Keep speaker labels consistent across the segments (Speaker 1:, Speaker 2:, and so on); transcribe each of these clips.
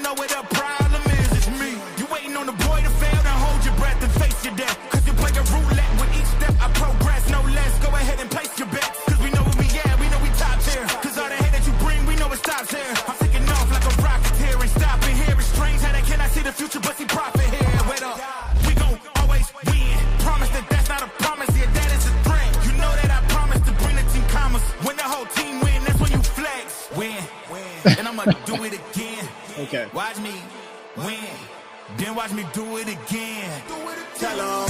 Speaker 1: know what the problem is. It's me. You waiting on the boy to fail, then hold your breath and face your death. Cause you play a roulette with each step. I progress, no less. Go ahead and place your bets. Cause we know where we at, we know we top tier. Cause all the hate that you bring, we know it stops here. I'm taking off like a rocket here and stopping here. It's strange how they cannot see the future, but see profit here. Wait up, we gon' always win. Promise that that's not a promise, yeah, that is a threat. You know that I promise to bring the team commas. When the whole team win, that's when you flex. Win, and I'ma do it again.
Speaker 2: Okay.
Speaker 1: Watch me win, then watch me do it again. Tell 'em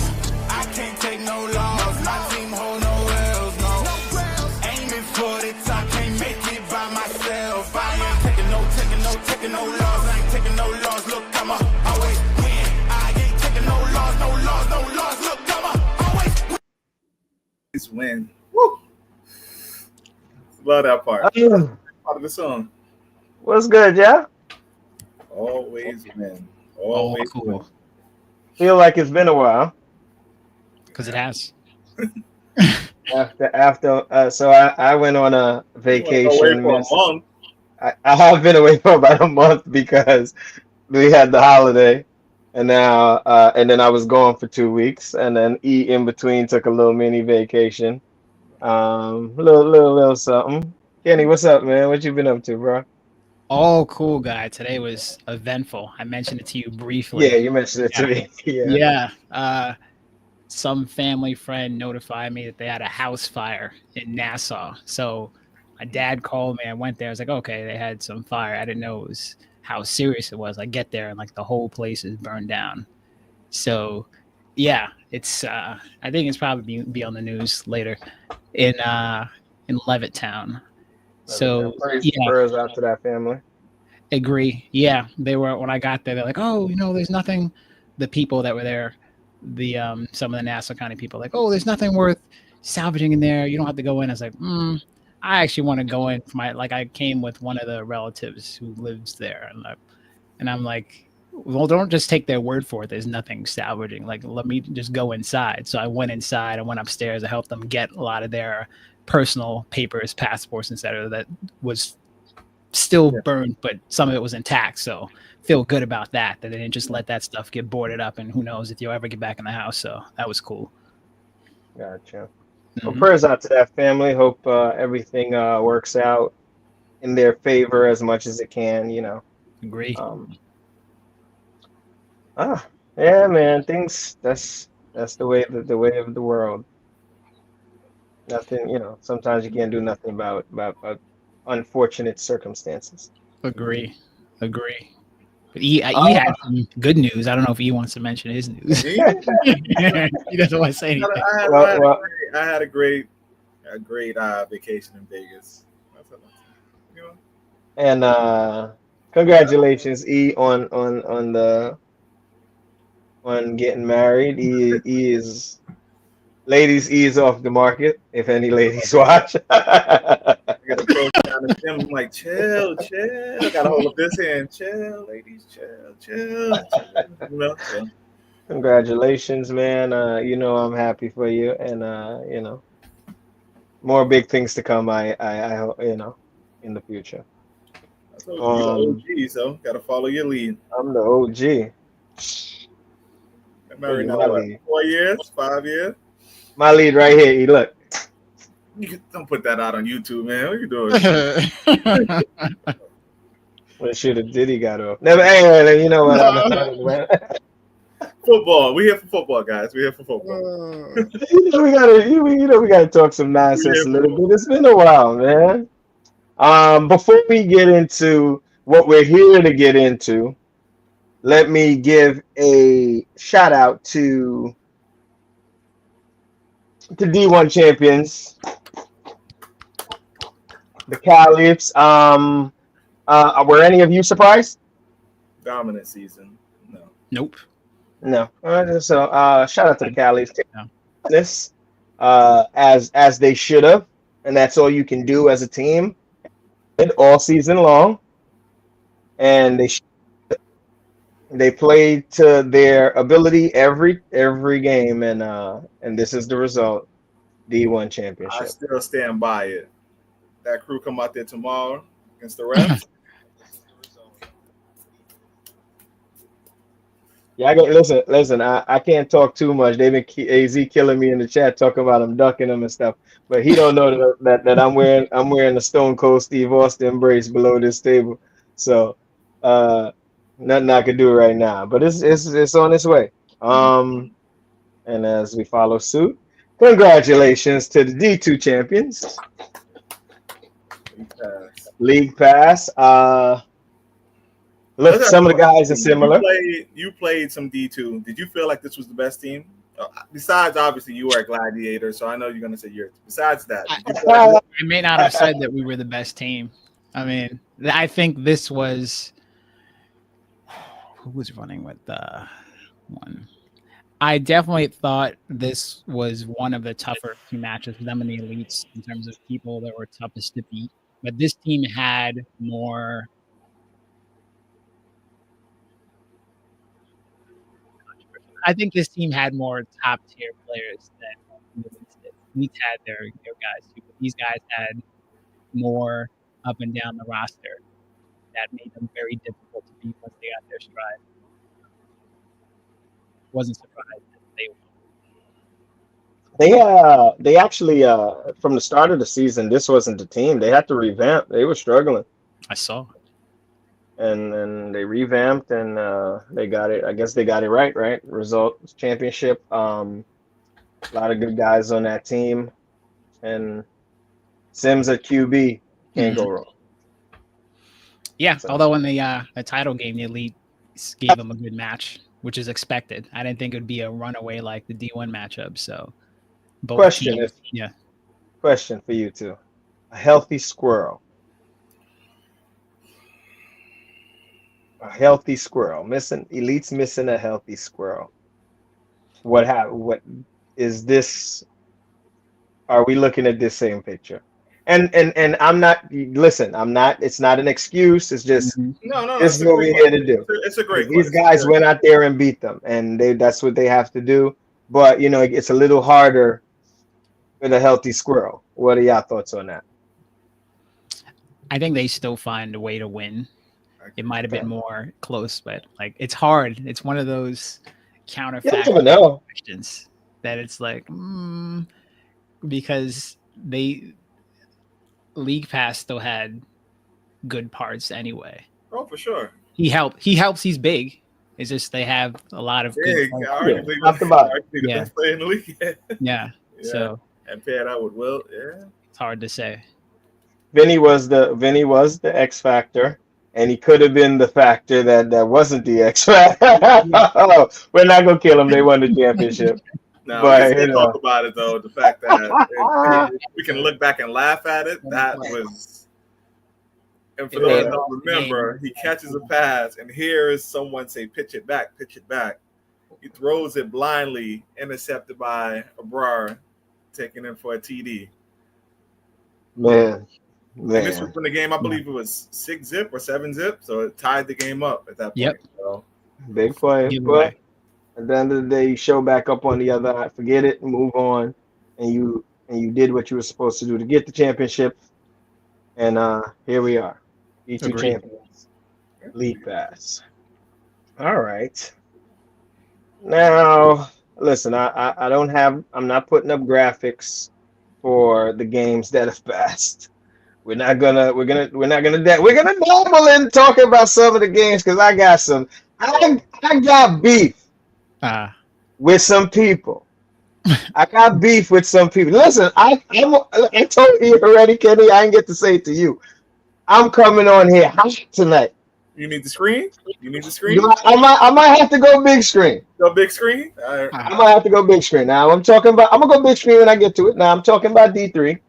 Speaker 1: I can't take no loss. My team hold no L's, no. Aiming for the top, can't make it by myself. I ain't taking no loss. I ain't taking no loss. Look, I'ma always win. I ain't taking no loss. Look, I'ma always win.
Speaker 3: Always win. Woo! Love that part. Part of the song.
Speaker 4: What's good, yeah?
Speaker 3: Always win. Always
Speaker 2: cool.
Speaker 3: win.
Speaker 4: Feel like it's been a while.
Speaker 2: Because it has.
Speaker 4: So I went on a vacation.
Speaker 3: Away for a month.
Speaker 4: I have been away for about a month because we had the holiday, and now and then I was gone for 2 weeks, and then in between took a little mini vacation, little something. Kenny, what's up, man? What you been up to, bro?
Speaker 2: Oh, cool, guy. Today was eventful. I mentioned it to you briefly.
Speaker 4: Yeah, you mentioned it to me.
Speaker 2: Yeah. Some family friend notified me that they had a house fire in Nassau. So my dad called me. I went there. I was like, okay, they had some fire. I didn't know how serious it was. I get there and like the whole place is burned down. So yeah, it's I think it's probably be on the news later in Levittown. So
Speaker 4: prayers out to that family.
Speaker 2: Agree. Yeah, they were when I got there. They're like, oh, there's nothing. The people that were there, the some of the Nassau County people, like, oh, there's nothing worth salvaging in there. You don't have to go in. I was like, I actually want to go in for I came with one of the relatives who lives there, and I'm like, well, don't just take their word for it. There's nothing salvaging. Like, let me just go inside. So I went inside. I went upstairs. I helped them get a lot of their personal papers, passports, etc. that was still burned, but some of it was intact. So feel good about that they didn't just let that stuff get boarded up, and who knows if you'll ever get back in the house. So that was cool.
Speaker 4: Gotcha. Well, prayers out to that family. Hope everything works out in their favor as much as it can.
Speaker 2: Agree.
Speaker 4: Yeah, man. Things that's the way of the world. Nothing, sometimes you can't do nothing about unfortunate circumstances.
Speaker 2: Agree. But he had some good news. I don't know if he wants to mention his news. He doesn't want to say anything.
Speaker 3: I had a great vacation in Vegas.
Speaker 4: And congratulations, E, on getting married. He is. Ladies, ease off the market. If any ladies watch,
Speaker 3: I got to approach down the gym. I'm like, chill. I got to hold up this hand. Chill, ladies, chill. So.
Speaker 4: Congratulations, man. I'm happy for you, and more big things to come. I hope, in the future.
Speaker 3: You're the OG, so got to follow your lead.
Speaker 4: I'm the OG.
Speaker 3: I'm married now, 4 years, 5 years.
Speaker 4: My lead right here. E, look.
Speaker 3: Don't put that out on YouTube, man. What are you doing?
Speaker 4: Well, should have Diddy got off. Never. Hey, you know what?
Speaker 3: Football. We here for football, guys. We here for football.
Speaker 4: We gotta talk some nonsense a little bit. It's been a while, man. Before we get into what we're here to get into, let me give a shout out to the D1 champions, the Caliphs. Were any of you surprised?
Speaker 3: Dominant season. No.
Speaker 2: Nope.
Speaker 4: No. So shout out to the Caliphs. This as they should have, and that's all you can do as a team all season long. And they played to their ability every game, and this is the result: D1 championship.
Speaker 3: I still stand by it. That crew come out there tomorrow against the refs.
Speaker 4: Yeah, listen. I can't talk too much. They've been AZ killing me in the chat talking about I'm ducking them and stuff. But he don't know that I'm wearing a Stone Cold Steve Austin brace below this table. So nothing I can do right now. But it's on its way. And as we follow suit, congratulations to the D2 champions. League pass. Look, some of the guys are similar.
Speaker 3: You played some D2. Did you feel like this was the best team? Besides, obviously, you are a gladiator, so I know you're going to say yours. Besides that,
Speaker 2: I may not have said that we were the best team. I mean, I think this was who was running with one. I definitely thought this was one of the tougher two matches for them in the elites in terms of people that were toughest to beat. But this team had more. I think this team had more top tier players than Elites had their guys too. But these guys had more up and down the roster that made them very difficult to beat once they got their stride. Wasn't surprised that they
Speaker 4: won. They actually from the start of the season, this wasn't the team. They had to revamp. They were struggling.
Speaker 2: I saw.
Speaker 4: And they revamped and they got it. I guess they got it right. Result championship. A lot of good guys on that team, and Sims at QB can't go wrong.
Speaker 2: Yeah, so. Although in the title game, the Elite gave them a good match, which is expected. I didn't think it would be a runaway like the D1 matchup. So,
Speaker 4: question for you two: a healthy squirrel. A healthy squirrel. Elite's missing a healthy squirrel. What is this? Are we looking at this same picture? And I'm not. Listen, I'm not. It's not an excuse. It's just
Speaker 3: no.
Speaker 4: This is what we're here to do.
Speaker 3: It's a great.
Speaker 4: These guys went out there and beat them, and that's what they have to do. But it's a little harder with a healthy squirrel. What are y'all thoughts on that?
Speaker 2: I think they still find a way to win. It might have been more close, but it's hard. It's one of those counterfactual questions that it's because they League Pass still had good parts anyway.
Speaker 3: Oh, for sure.
Speaker 2: He helps. He's big. It's just they have a lot of good.
Speaker 3: The best player in the league.
Speaker 2: Yeah. So
Speaker 3: and pair that with Will. Yeah.
Speaker 2: It's hard to say.
Speaker 4: Vinny was the X factor. And he could have been the factor that wasn't the X factor. We're not gonna kill him. They won the championship.
Speaker 3: No, but we talk about it though. The fact that we can look back and laugh at it. That was. And for those that don't remember, he catches a pass, and here is someone say, "Pitch it back, pitch it back." He throws it blindly, intercepted by Abrar, taking him for a TD.
Speaker 4: Man.
Speaker 3: And this was in the game, I believe it was 6-zip or 7-zip, so it tied the game up at that point.
Speaker 2: Yep.
Speaker 3: So.
Speaker 4: Big play. But at the end of the day, you show back up on the other eye, forget it, move on, and you did what you were supposed to do to get the championship. And here we are, D2 champions, League Pass. All right. Now, listen, I'm not putting up graphics for the games that have passed. We're gonna dabble in talking about some of the games because I got beef with some people. I got beef with some people. Listen, I told you already, Kenny. I didn't get to say it to you. I'm coming on here hot tonight.
Speaker 3: You need the screen?
Speaker 4: I might have to go big screen.
Speaker 3: Go big screen? All right.
Speaker 4: I might have to go big screen. Now I'm gonna go big screen when I get to it. Now I'm talking about D3.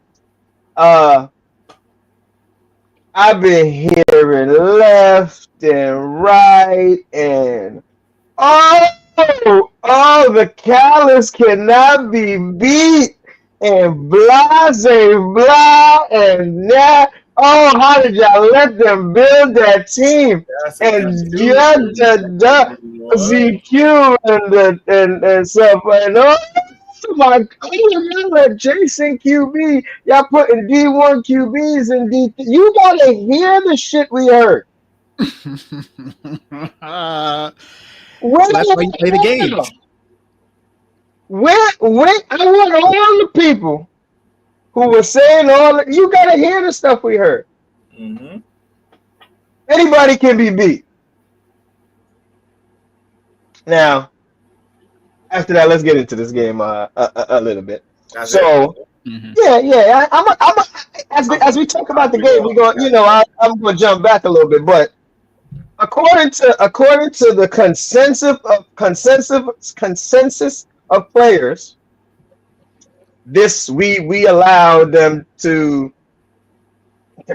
Speaker 4: I've been hearing left and right and the Callus cannot be beat and blah and that. Oh, how did y'all let them build that team? And ZQ and stuff and my God, Jason QB, y'all putting D1 QBs in D3. You gotta hear the shit we heard.
Speaker 2: So that's why you play the game.
Speaker 4: Where I want all the people who were saying you gotta hear the stuff we heard.
Speaker 3: Mm-hmm.
Speaker 4: Anybody can be beat. Now, after that, let's get into this game a little bit.
Speaker 3: That's
Speaker 4: so, yeah. As we talk about the game, we're going. I'm going to jump back a little bit, but according to the consensus of players, we allowed them to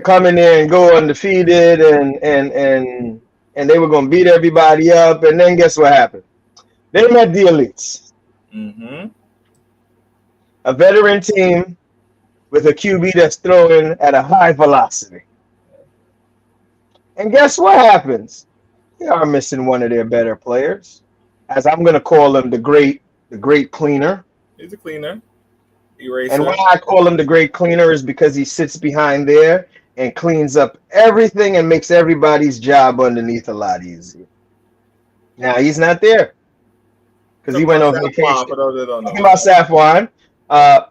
Speaker 4: come in there and go undefeated, and they were going to beat everybody up, and then guess what happened? They met the elites.
Speaker 3: Mm-hmm.
Speaker 4: A veteran team with a QB that's throwing at a high velocity. And guess what happens? They are missing one of their better players, as I'm going to call him the great cleaner.
Speaker 3: He's a cleaner. Eraser.
Speaker 4: And why I call him the great cleaner is because he sits behind there and cleans up everything and makes everybody's job underneath a lot easier. Now, he's not there because he went on vacation. Talking about Safwan,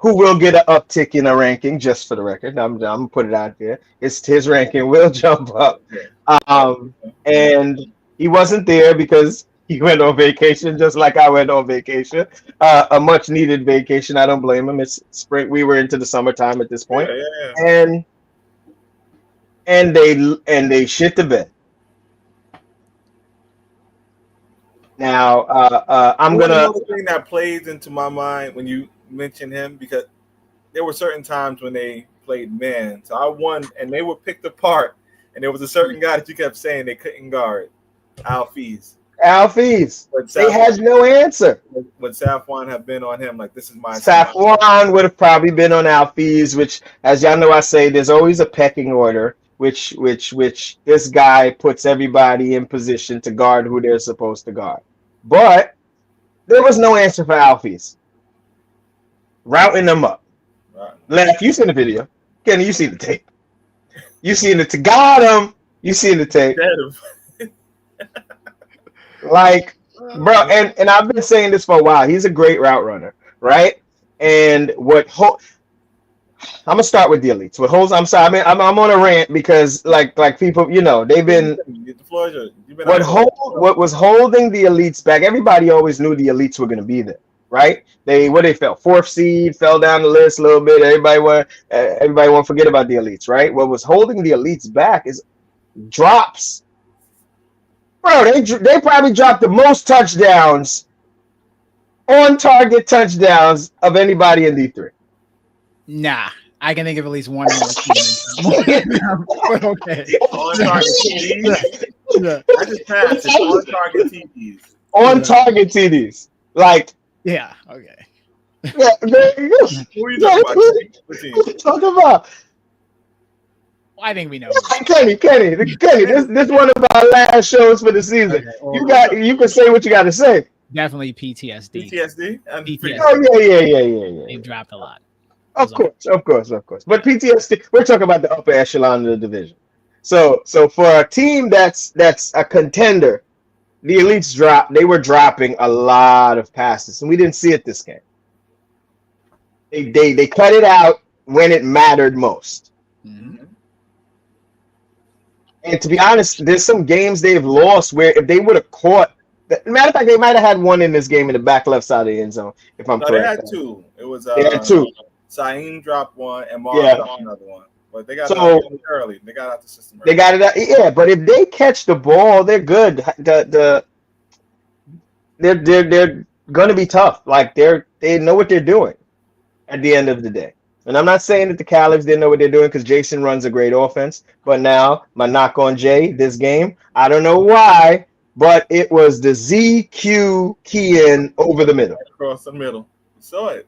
Speaker 4: who will get an uptick in a ranking, just for the record. I'm going to put it out there. His ranking will jump up. And he wasn't there because he went on vacation, just like I went on vacation. A much-needed vacation. I don't blame him. It's spring. We were into the summertime at this point. Yeah. And they shit the bed. Now, I'm going to...
Speaker 3: Another thing that plays into my mind when you mention him, because there were certain times when they played men. So I won, and they were picked apart. And there was a certain guy that you kept saying they couldn't guard. Alfies. They had no answer.
Speaker 4: Would
Speaker 3: Safwan have been on him? Like, this is my...
Speaker 4: Safwan would have probably been on Alfies, which, as y'all know, I say there's always a pecking order, which this guy puts everybody in position to guard who they're supposed to guard. But there was no answer for Alfies. Routing them up. Right. Left, you seen the video. Kenny, you seen the tape. You seen it to got him. You seen the tape. Like, bro, and I've been saying this for a while. He's a great route runner, right? And I'm gonna start with the elites. I'm sorry. I mean, I'm on a rant because like people, they've been. What was holding the elites back? Everybody always knew the elites were gonna be there, right? They fell 4th seed, fell down the list a little bit. Everybody won't forget about the elites, right? What was holding the elites back is drops. Bro, they probably dropped the most touchdowns, on target touchdowns of anybody in D3.
Speaker 2: Nah, I can think of at least one more team. But okay.
Speaker 3: On target TDs. I just passed it. On target TDs.
Speaker 4: On target TDs. Like.
Speaker 2: Yeah. Okay.
Speaker 4: Yeah. There you go.
Speaker 3: Who are you talking about?
Speaker 4: What are you talking about?
Speaker 2: I think we know.
Speaker 4: Kenny, this one of our last shows for the season. Okay, you can say what you got to say.
Speaker 2: Definitely PTSD.
Speaker 3: PTSD.
Speaker 4: Oh yeah.
Speaker 2: They've dropped a lot.
Speaker 4: Of course. But PTSD, we're talking about the upper echelon of the division. So for a team that's a contender, the elites they were dropping a lot of passes, and we didn't see it this game. They cut it out when it mattered most.
Speaker 2: Mm-hmm.
Speaker 4: And to be honest, there's some games they've lost where if they would have caught, matter of fact, they might have had one in this game in the back left side of the end zone, if I'm correct.
Speaker 3: They had two. It was
Speaker 4: they had two.
Speaker 3: Saeem dropped one and Mara dropped another one. But they got it out early. They got out the system early.
Speaker 4: They got it out. Yeah, but if they catch the ball, they're good. They're gonna be tough. Like they know what they're doing at the end of the day. And I'm not saying that the Caliphs didn't know what they're doing because Jason runs a great offense. But now, my knock on Jay this game, I don't know why, but it was the ZQ key in over the middle.
Speaker 3: Across the middle. You saw it.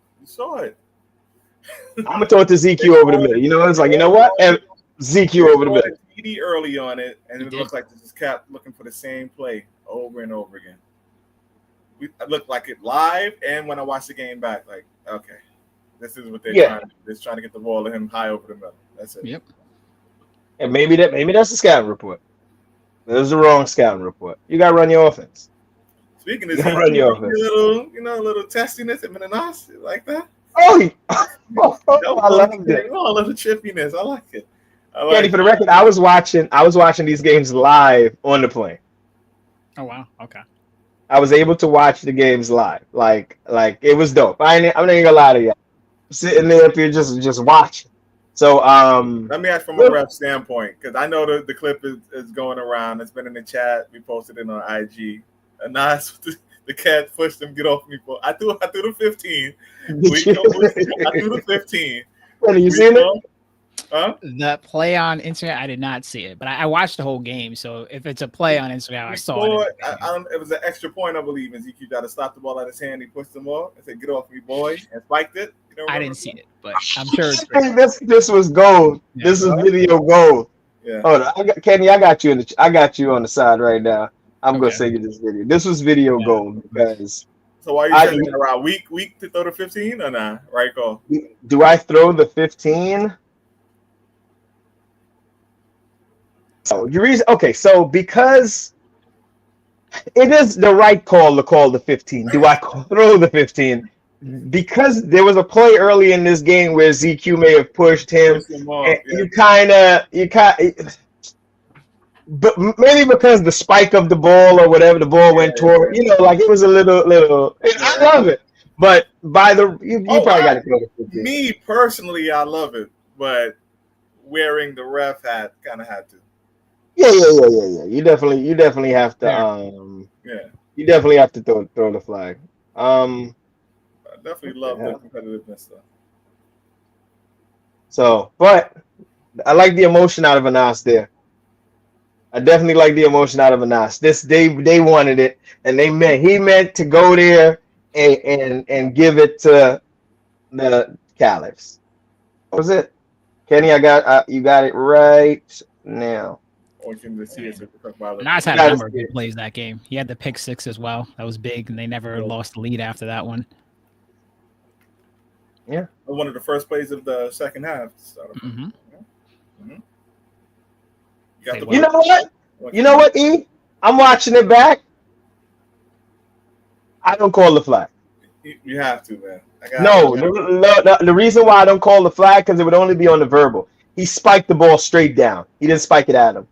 Speaker 4: I'm going to throw it to ZQ over the middle. It's like, you know what? And ZQ over the middle.
Speaker 3: TD early on it, and it looked like they just kept looking for the same play over and over again. It looked like it live, and when I watched the game back, like, okay. This is what they're trying to do. They're trying to get the ball to him high over the middle. That's it.
Speaker 2: Yep.
Speaker 4: And maybe that's the scouting report. That was the wrong scouting report. You got to run your offense.
Speaker 3: Speaking of
Speaker 4: Run your
Speaker 3: a little, a little testiness at Menanas, like that.
Speaker 4: Oh, I loved it.
Speaker 3: Oh, a little chippiness. I like it.
Speaker 4: Kenny, for the record, I was watching these games live on the plane.
Speaker 2: Oh wow, okay.
Speaker 4: I was able to watch the games live. Like it was dope. I'm not even gonna lie to you. Sitting there up here just watching. So
Speaker 3: let me ask from a ref standpoint, because I know the clip is going around. It's been in the chat. We posted it on IG. And nice the cat pushed him, get off me. I threw the 15. I threw the 15.
Speaker 4: Have you seen it?
Speaker 3: Huh?
Speaker 2: The play on Instagram, I did not see it, but I watched the whole game. So if it's a play on Instagram, I saw it.
Speaker 3: It was an extra point, I believe. And Zeke got to stop the ball out of his hand. He pushed him off and said, "Get off me, boy," and spiked it.
Speaker 2: I didn't see it, but I'm sure
Speaker 4: this was gold. Yeah, this is video gold.
Speaker 3: Yeah.
Speaker 4: Hold on, Kenny, I got you on the side right now. I'm gonna send you this video. This was video gold because.
Speaker 3: So why are you saying around week to throw the 15 or not? Right, go.
Speaker 4: Do I throw the 15? So so because it is the right call to call the 15. Do I throw the 15? Because there was a play early in this game where ZQ may have pushed him, and you kind of, but maybe because the spike of the ball or whatever the ball went toward, like it was a little. I love it, but by you probably got to throw the 15.
Speaker 3: Me personally, I love it, but wearing the ref hat kind of had to.
Speaker 4: Yeah. You definitely have to. You definitely have to throw the flag.
Speaker 3: I definitely love the competitiveness stuff.
Speaker 4: So, but I like the emotion out of Anas there. I definitely like the emotion out of Anas. They wanted it, and he meant to go there and give it to the Caliphs. What was it? Kenny, you got it right now.
Speaker 2: Nas had a number of good plays that game. He had the pick 6 as well. That was big, and they never lost the lead after that one.
Speaker 4: Yeah,
Speaker 3: one of the first plays of the second half.
Speaker 2: Mm-hmm.
Speaker 3: Mm-hmm.
Speaker 4: You know what? You know what, E? I'm watching it back. I don't call the flag.
Speaker 3: You have to, man.
Speaker 4: No, the reason why I don't call the flag because it would only be on the verbal. He spiked the ball straight down. He didn't spike it at him.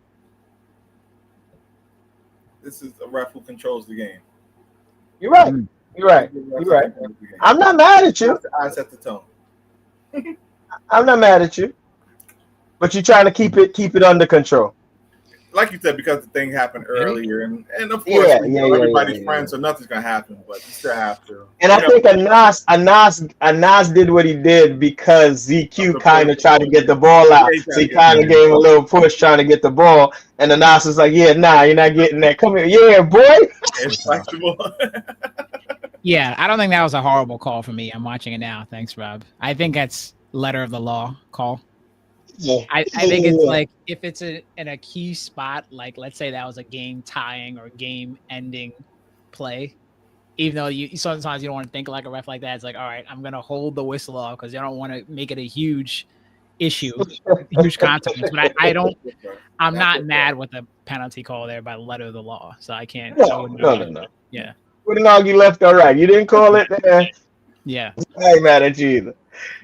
Speaker 3: This is a ref who controls the game.
Speaker 4: You're right. You're right. I'm not mad at you.
Speaker 3: I set the tone.
Speaker 4: I'm not mad at you. But you're trying to keep it under control.
Speaker 3: Like you said, because the thing happened earlier, and of course, everybody's friends, so nothing's gonna happen. But you still have to.
Speaker 4: And I think Anas did what he did because ZQ kind of tried to get the ball out. So he kind of gave him a little push trying to get the ball, and Anas was like, "Yeah, nah, you're not getting that. Come here, yeah, boy."
Speaker 3: It's flexible.
Speaker 2: Yeah, I don't think that was a horrible call for me. I'm watching it now. Thanks, Rob. I think that's letter of the law call.
Speaker 4: Yeah.
Speaker 2: I think it's like if it's in a key spot, like let's say that was a game tying or game ending play, even though you sometimes you don't want to think like a ref like that. It's like, all right, I'm gonna hold the whistle off because you don't want to make it a huge issue, huge consequence. But I'm not mad with the penalty call there by the letter of the law, so I can't.
Speaker 4: No.
Speaker 2: Yeah.
Speaker 4: Wouldn't argue left or right. You didn't call it.
Speaker 2: Yeah.
Speaker 4: I ain't mad at you either.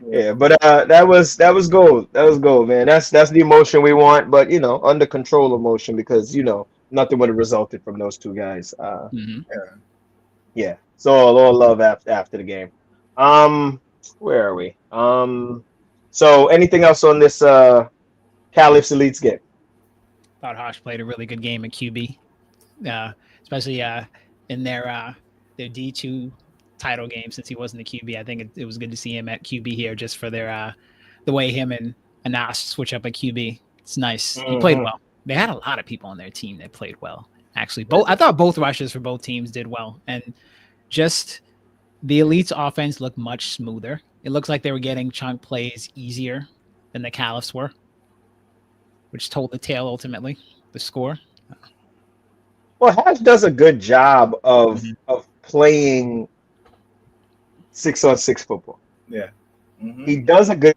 Speaker 4: Yeah, but that was gold. That was gold, man. That's the emotion we want, but under control emotion because nothing would have resulted from those two guys. Yeah. So all love after the game. Where are we? So anything else on this Caliphs Elites game?
Speaker 2: Thought Hosh played a really good game at QB, especially in their D2 title game since he wasn't the QB. I think it was good to see him at QB here just for their the way him and Anas switch up at QB. It's nice. He played well. They had a lot of people on their team that played well. Actually, I thought both rushes for both teams did well, and just the Elites offense looked much smoother. It looks like they were getting chunk plays easier than the Caliphs were, which told the tale ultimately. The score.
Speaker 4: Well, Hash does a good job of playing 6-on-6 football.
Speaker 3: Yeah.
Speaker 4: He does a good.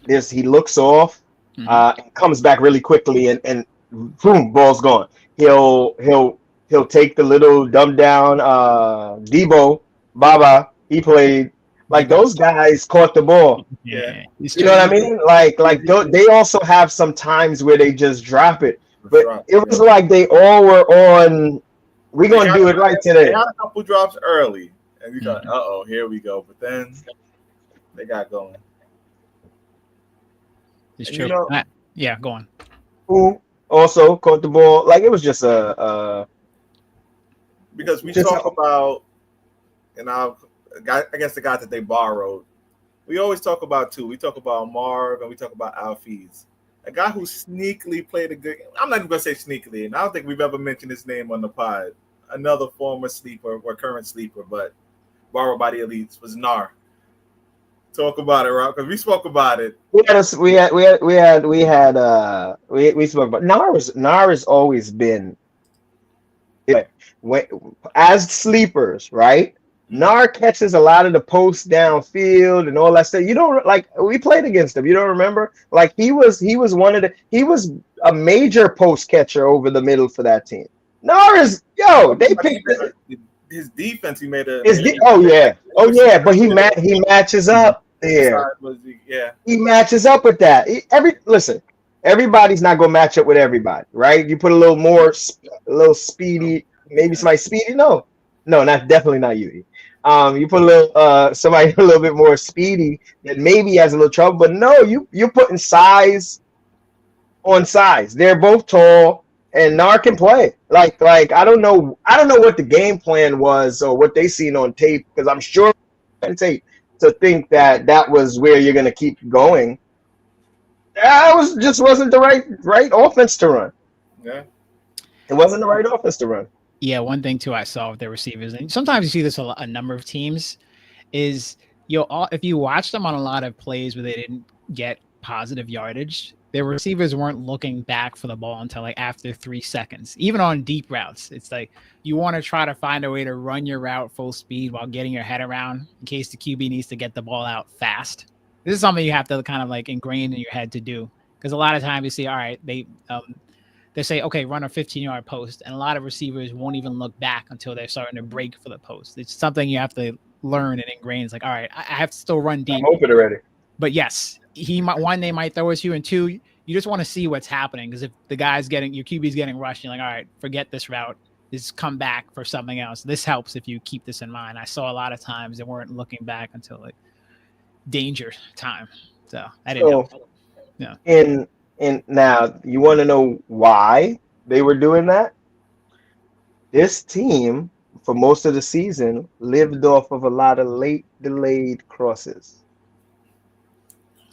Speaker 4: He looks off, and comes back really quickly, and boom, ball's gone. He'll he'll take the little dumbed down Debo Baba. He played like those guys caught the ball.
Speaker 3: Yeah.
Speaker 4: You know what I mean? Like they also have some times where they just drop it, but it was like they all were on. We're gonna do it right today.
Speaker 3: They had a couple drops early, and we thought, here we go. But then they got going.
Speaker 2: It's true. Yeah, go on.
Speaker 4: Who also caught the ball? Like it was just
Speaker 3: because we talk about, and I guess the guy that they borrowed. We always talk about two. We talk about Marv and we talk about Alfiz. A guy who sneakily played a good. I'm not even gonna say sneakily, and I don't think we've ever mentioned his name on the pod. Another former sleeper or current sleeper, but borrowed by the elites was Nar. Talk about it, Rob, because we spoke about it.
Speaker 4: We spoke about Nar has always been as sleepers, right? Nar catches a lot of the posts downfield and all that stuff. You don't like we played against him. You don't remember? Like he was a major post catcher over the middle for that team. Nar is they picked
Speaker 3: his defense. He made a
Speaker 4: but he matches up there.
Speaker 3: Yeah,
Speaker 4: he matches up with that. Everybody's not gonna match up with everybody, right? You put a little speedy, maybe somebody speedy. No, definitely not you. You put a little somebody a little bit more speedy that maybe has a little trouble, but no, you're putting size on size. They're both tall, and Nar can play. Like I don't know what the game plan was or what they seen on tape, because I'm sure on tape to think that was where you're gonna keep going. That wasn't the right offense to run.
Speaker 3: Yeah,
Speaker 4: it wasn't the right offense to run.
Speaker 2: Yeah, one thing too I saw with the receivers, and sometimes you see this a number of teams, is if you watch them on a lot of plays where they didn't get positive yardage, their receivers weren't looking back for the ball until like after 3 seconds. Even on deep routes, it's like you want to try to find a way to run your route full speed while getting your head around in case the QB needs to get the ball out fast. This is something you have to kind of like ingrain in your head to do, because a lot of times you see, all right, they say, okay, run a 15-yard post, and a lot of receivers won't even look back until they're starting to break for the post. It's something you have to learn and ingrain. It's like, all right, I have to still run deep.
Speaker 4: I'm open already.
Speaker 2: But yes, they might throw at you, and two, you just want to see what's happening, because if your QB's getting rushed, you're like, all right, forget this route. Just come back for something else. This helps if you keep this in mind. I saw a lot of times they weren't looking back until like danger time. So I didn't know. Yeah. And now you want to know why they were doing that? This team, for most of the season, lived off of a lot of late delayed crosses.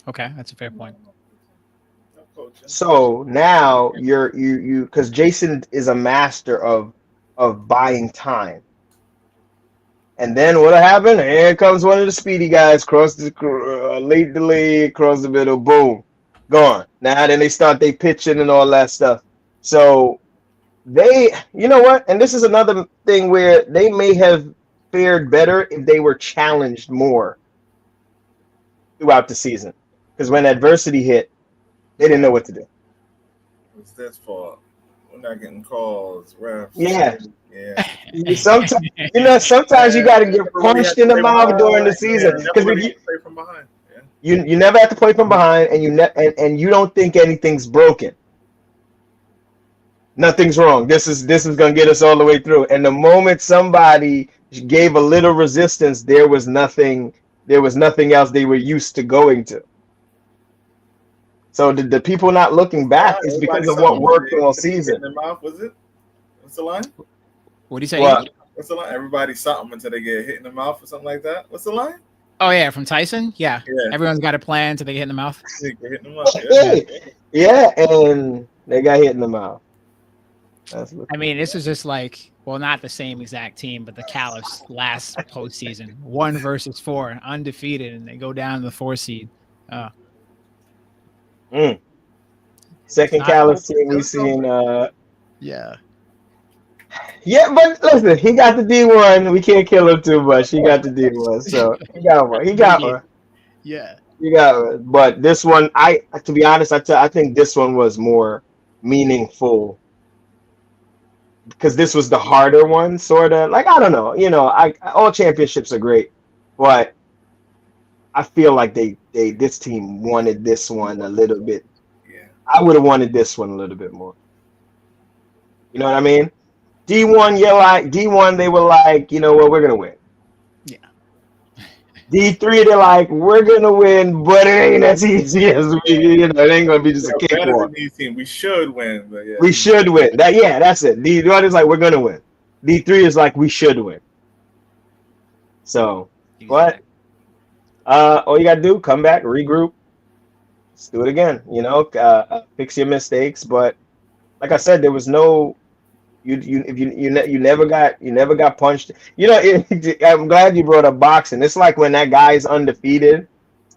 Speaker 2: Okay, that's a fair point.
Speaker 4: So now you because Jason is a master of buying time. And then what happened? Here comes one of the speedy guys, cross the late delay, across the middle, boom. Gone. Now then they start they pitching and all that stuff. So you know what? And this is another thing where they may have fared better if they were challenged more throughout the season. Because when adversity hit, they didn't know what to do.
Speaker 3: It's this fault. We're not getting calls, refs.
Speaker 4: Yeah.
Speaker 3: Yeah.
Speaker 4: Sometimes you got to get punched in the mouth during the season. Because if you
Speaker 3: play from behind.
Speaker 4: You never have to play from behind, and you don't think anything's broken. Nothing's wrong. This is gonna get us all the way through. And the moment somebody gave a little resistance, there was nothing else they were used to going to. So the people not looking back is because of what worked all season.
Speaker 3: In the mouth, was it? What's the line?
Speaker 2: What do you say?
Speaker 3: What's the line? Everybody something until they get hit in the mouth or something like that. What's the line?
Speaker 2: Oh yeah, from Tyson. Yeah. Everyone's got a plan until they get hit in the mouth.
Speaker 4: Yeah, and they got hit in the mouth.
Speaker 2: I mean, this is just like, well, not the same exact team, but the Caliphs last postseason, 1 versus 4, undefeated, and they go down to the 4 seed.
Speaker 4: Second Caliphs team we seen.
Speaker 2: Yeah.
Speaker 4: Yeah, but listen, he got the D1. We can't kill him too much. He got the D1, so he got one.
Speaker 2: Yeah.
Speaker 4: He got one. But this one, to be honest, I think this one was more meaningful because this was the harder one, sort of. Like, I don't know. All championships are great, but I feel like this team wanted this one a little bit.
Speaker 3: Yeah.
Speaker 4: I would have wanted this one a little bit more. You know what I mean? D1, they were like, you know what, we're gonna win.
Speaker 2: Yeah.
Speaker 4: D3, they're like, we're gonna win, but it ain't as easy as it ain't gonna be just a
Speaker 3: Better
Speaker 4: cakewalk.
Speaker 3: than these teams. We should win, but yeah.
Speaker 4: We should win. That's it. D1 is like, we're gonna win. D3 is like, we should win. So, what? All you gotta do, come back, regroup, let's do it again. Fix your mistakes. But like I said, there was no. You never got punched. I'm glad you brought up boxing. It's like when that guy is undefeated,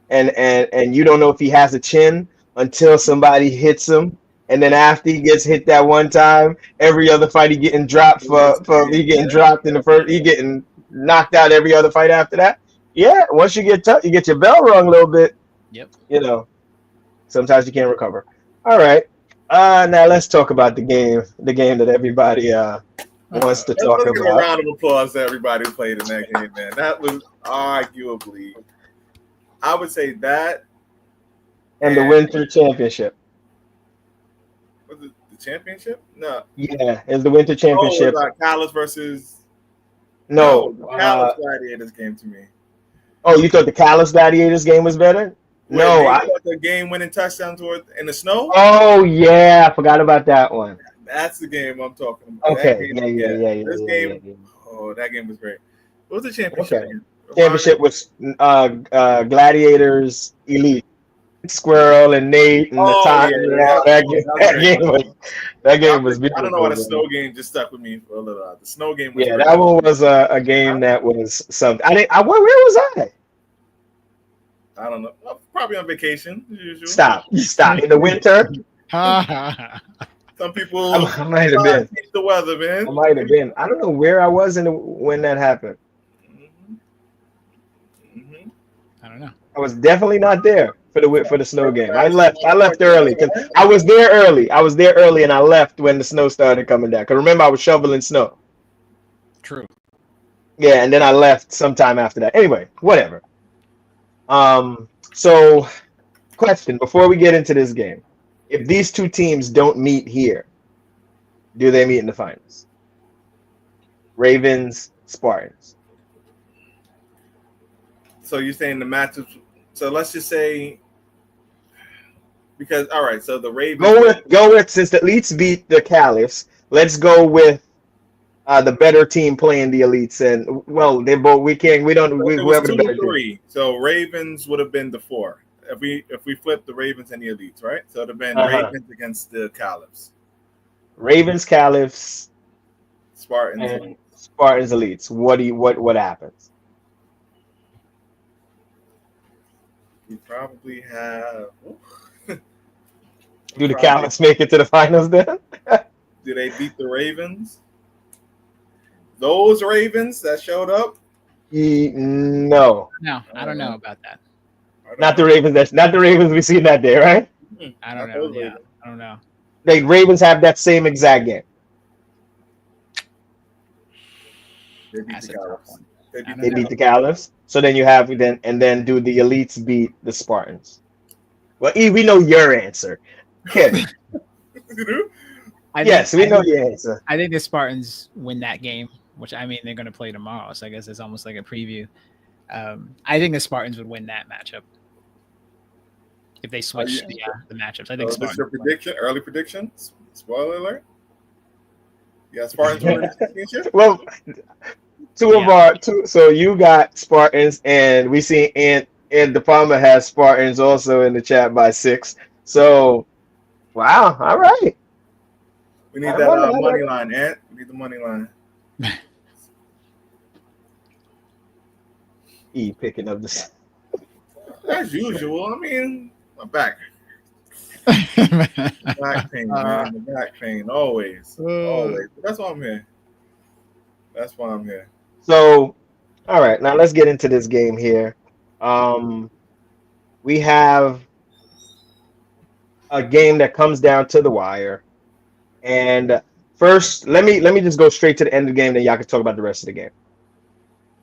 Speaker 4: and you don't know if he has a chin until somebody hits him, and then after he gets hit that one time, every other fight he getting dropped he getting dropped in the first, he getting knocked out every other fight after that. Yeah, once you get tough, you get your bell rung a little bit.
Speaker 2: Yep.
Speaker 4: Sometimes you can't recover. All right. Now let's talk about the game that everybody wants to talk
Speaker 3: Let's
Speaker 4: about.
Speaker 3: give a round of applause to everybody who played in that game, man. That was arguably, I would say that.
Speaker 4: And the Winter Championship.
Speaker 3: Was it the championship? No.
Speaker 4: Yeah, it's the Winter Championship.
Speaker 3: Oh, Callis versus.
Speaker 4: No.
Speaker 3: Callis Gladiators game to me.
Speaker 4: Oh, you thought the Callis Gladiators game was better? No,
Speaker 3: I thought the game-winning touchdown in the snow.
Speaker 4: Oh yeah, I forgot about that one.
Speaker 3: That's the game I'm talking about.
Speaker 4: Okay,
Speaker 3: yeah.
Speaker 4: This
Speaker 3: game. Oh, that game was great. What was the championship?
Speaker 4: Okay. Championship was Gladiators Elite. Squirrel and Nate and the time. That game was beautiful.
Speaker 3: I don't know why the snow game just stuck with me for a little while. The snow game was great.
Speaker 4: That one was a game that was something. Where was I?
Speaker 3: I don't know. Probably on vacation, as usual.
Speaker 4: Stop. In the winter?
Speaker 3: Some people
Speaker 4: I might have been.
Speaker 3: The weather, man.
Speaker 4: I might have been. I don't know where I was when that happened.
Speaker 3: Mm-hmm.
Speaker 2: I don't know.
Speaker 4: I was definitely not there for the snow game. I left early because I was there early and I left when the snow started coming down. Because remember, I was shoveling snow.
Speaker 2: True.
Speaker 4: Yeah, and then I left sometime after that. Anyway, whatever. So question before we get into this game. If these two teams don't meet here, do they meet in the finals? Ravens, Spartans.
Speaker 3: So you're saying the matchups. So let's just say, because all right, so the Ravens
Speaker 4: go with since the elites beat the Caliphs. Let's go with the better team playing the elites, and whoever the better
Speaker 3: team. So Ravens would have been the 4 if we flip the Ravens and the elites, right? So it'd have been Ravens against the Caliphs.
Speaker 4: Ravens, Caliphs,
Speaker 3: Spartans,
Speaker 4: elites. What happens?
Speaker 3: You probably have.
Speaker 4: Do the Caliphs make it to the finals then?
Speaker 3: Do they beat the Ravens? Those Ravens that showed up?
Speaker 4: No.
Speaker 2: No, I don't know about that.
Speaker 4: Not the Ravens. Not the Ravens we seen that day, right?
Speaker 2: I don't know. Yeah, I don't know.
Speaker 4: The Ravens have that same exact game.
Speaker 3: They beat the Caliphs.
Speaker 4: They beat the Caliphs. So then you have then do the elites beat the Spartans? Well, we know your answer, Kevin. Yes, we know your answer.
Speaker 2: I think the Spartans win that game, which I mean they're going to play tomorrow, so I guess it's almost like a preview. I think the Spartans would win that matchup if they switch the matchups. I think.
Speaker 3: Is this your prediction? Early prediction? Spoiler alert. Yeah, Spartans win the championship.
Speaker 4: Well, so you got Spartans, and we see and De Palma has Spartans also in the chat by 6. So, wow, all right.
Speaker 3: We need that money line, Ant. We need the money line.
Speaker 4: Picking up this.
Speaker 3: As usual. I mean, my back. Back pain, man. The back pain, always. Always. But that's why I'm here. That's why I'm here.
Speaker 4: So, all right, now let's get into this game here. We have a game that comes down to the wire, and First, let me just go straight to the end of the game, then y'all can talk about the rest of the game.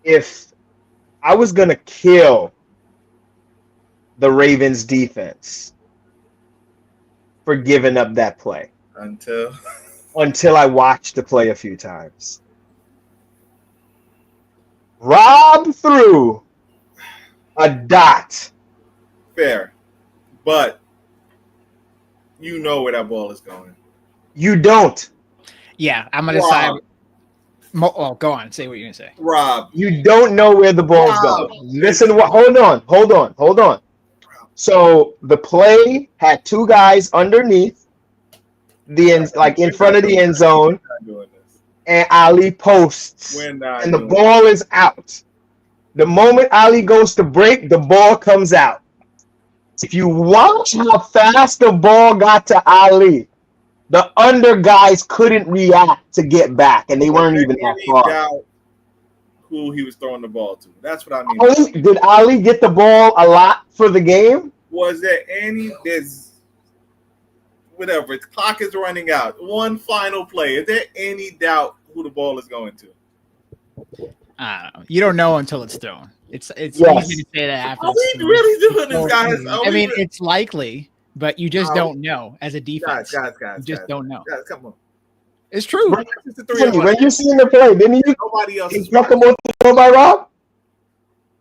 Speaker 4: If I was gonna kill the Ravens defense for giving up that play until I watched the play a few times. Rob threw a dot.
Speaker 3: Fair, but you know where that ball is going.
Speaker 4: You don't.
Speaker 2: Yeah, I'm gonna decide. Oh, go on. Say what you're gonna say.
Speaker 3: Rob,
Speaker 4: you don't know where the ball's going. Listen. Hold on. So the play had two guys underneath the end, like in front of the end zone, and Ali posts, and the ball is out. The moment Ali goes to break, the ball comes out. If you watch how fast the ball got to Ali, the under guys couldn't react to get back, and they weren't even that far.
Speaker 3: Who he was throwing the ball to? That's what I mean.
Speaker 4: Did Ali get the ball a lot for the game?
Speaker 3: Was there any? Whatever. The clock is running out. One final play. Is there any doubt who the ball is going to?
Speaker 2: I don't know. You don't know until it's thrown. It's easy to say that after.
Speaker 3: Are we really doing this, guys?
Speaker 2: I mean, it's likely, but you just don't know as a defense.
Speaker 3: Guys,
Speaker 2: you just don't know.
Speaker 3: Guys, come on.
Speaker 2: It's true.
Speaker 4: When you seen the play, didn't you?
Speaker 3: Nobody else is
Speaker 4: talking about the throw by Rob.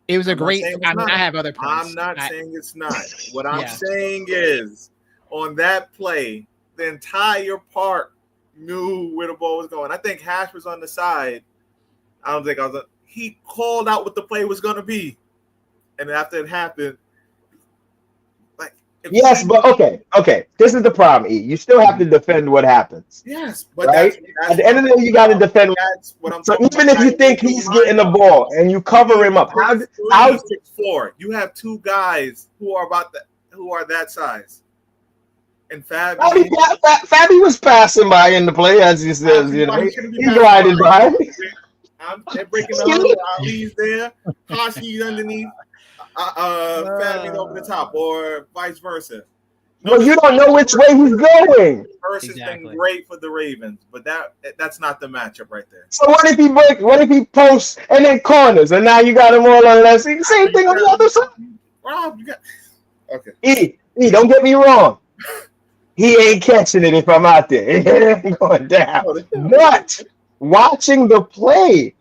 Speaker 2: It was a great. I mean, I have other points.
Speaker 3: I'm not saying it's not. What I'm saying is, on that play, the entire park knew where the ball was going. I think Hash was on the side. I don't think I was. He called out what the play was going to be, and after it happened,
Speaker 4: yes, but okay. This is the problem. E. You still have to defend what happens.
Speaker 3: Yes, but
Speaker 4: right?
Speaker 3: That's
Speaker 4: at the end of the day, you got to defend.
Speaker 3: That's what I'm
Speaker 4: so even if you think he's getting the ball and you cover him up, how
Speaker 3: 6'4"? You have two guys who are that size, and Fabi
Speaker 4: was passing by in the play, as he says. You know, he glided by.
Speaker 3: They're breaking the huddle. Ali's there. Hashi's underneath. Fabi's over the top, or vice versa.
Speaker 4: Well, you don't know which way he's going.
Speaker 3: First has been great for the Ravens, but that's not the matchup right there.
Speaker 4: So what if he breaks? What if he posts and then corners, and now you got him all on that? Same thing on the other side.
Speaker 3: Rob, you got okay.
Speaker 4: E, don't get me wrong. He ain't catching it if I'm out there. It ain't going down. But watching the play,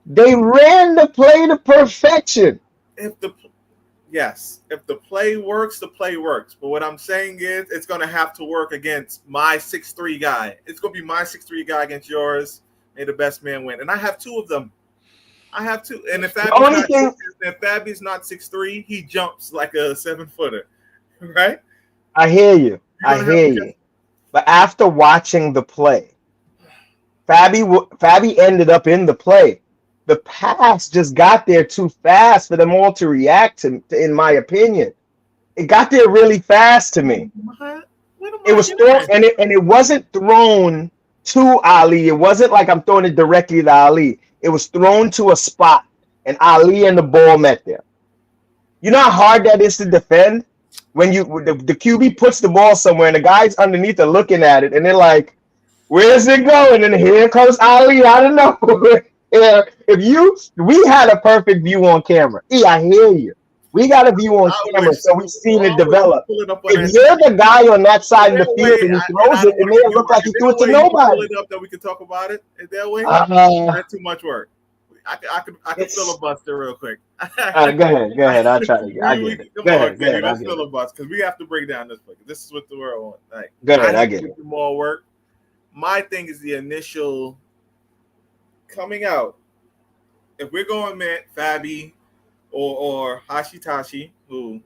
Speaker 4: they ran the play to perfection.
Speaker 3: If the play works, the play works. But what I'm saying is it's going to have to work against my 6'3" guy. It's going to be my 6'3" guy against yours. May the best man win. And I have two of them. I have two. And if Fabi's not 6'3", he jumps like a 7-footer. Right?
Speaker 4: I hear you. But after watching the play, Fabi ended up in the play. The pass just got there too fast for them all to react to, in my opinion. It got there really fast to me. It was thrown, and it wasn't thrown to Ali. It wasn't like I'm throwing it directly to Ali. It was thrown to a spot, and Ali and the ball met there. You know how hard that is to defend? When the QB puts the ball somewhere, and the guys underneath are looking at it, and they're like, where's it going? And here comes Ali out of nowhere. We had a perfect view on camera. I hear you. We got a view on camera, so we've seen it develop. If you're the guy on that side of the field and he throws it, it may look like he threw it to nobody.
Speaker 3: Pull it up that we can talk about it. Is there a way? That's too much work. I can filibuster real quick.
Speaker 4: Go ahead. I'll try to. Go ahead.
Speaker 3: Let's filibuster because we have to break down this book. This is what the world wants. Like,
Speaker 4: go ahead. I get it.
Speaker 3: More work. My thing is the initial coming out. If we're going Fabi or Hashitashi, who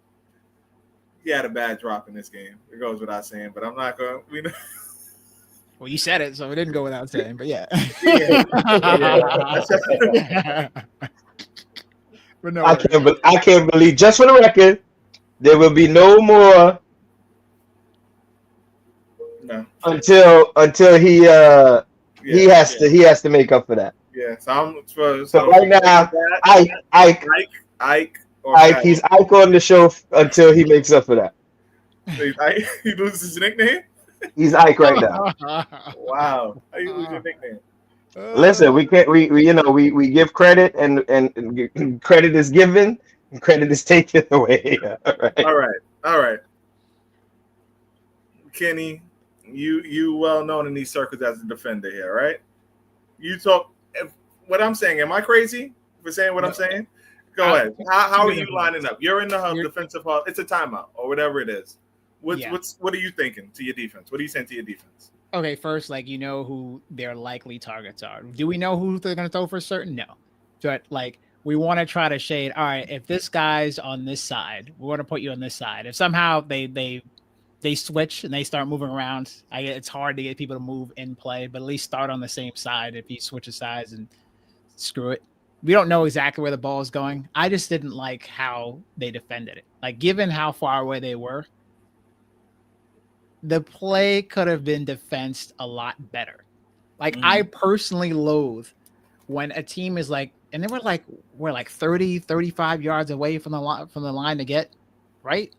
Speaker 3: he had a bad drop in this game. It goes without saying, but I'm not going to.
Speaker 2: Well, you said it, so it didn't go without saying, but yeah.
Speaker 4: But no, I can't believe, just for the record, there will be no more until he has to make up for that.
Speaker 3: Yeah,
Speaker 4: so right now, Ike, he's Ike on the show until he makes up for that.
Speaker 3: He loses his nickname.
Speaker 4: He's Ike right now.
Speaker 3: Wow. How you lose your nickname?
Speaker 4: Listen, we can't. We give credit, and credit is given, and credit is taken away.
Speaker 3: All right. Kenny, you well known in these circles as a defender here, right? You talk. What I'm saying, am I crazy for saying what I'm saying? Go ahead. How are you lining up? You're in the defensive hall. It's a timeout or whatever it is. What are you thinking to your defense? What are you saying to your defense?
Speaker 2: Okay, first, like, you know who their likely targets are. Do we know who they're going to throw for certain? No. But, like, we want to try to shade, all right, if this guy's on this side, we want to put you on this side. If somehow they switch and they start moving around, it's hard to get people to move in play, but at least start on the same side if he switches sides and screw it. We don't know exactly where the ball is going. I just didn't like how they defended it. Like, given how far away they were, the play could have been defensed a lot better. Like, I personally loathe when a team is like, and they we're like 30, 35 yards away from the line to get, right?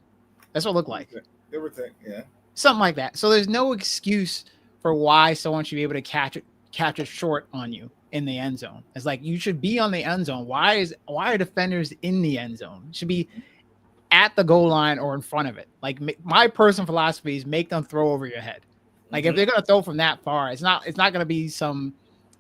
Speaker 2: That's what it looked like.
Speaker 3: Everything, yeah. Something
Speaker 2: like that. So there's no excuse for why someone should be able to catch it short on you in the end zone. It's like, you should be on the end zone. Why are defenders in the end zone? It should be at the goal line or in front of it. Like, my personal philosophy is make them throw over your head. Like, if they're going to throw from that far, it's not going to be some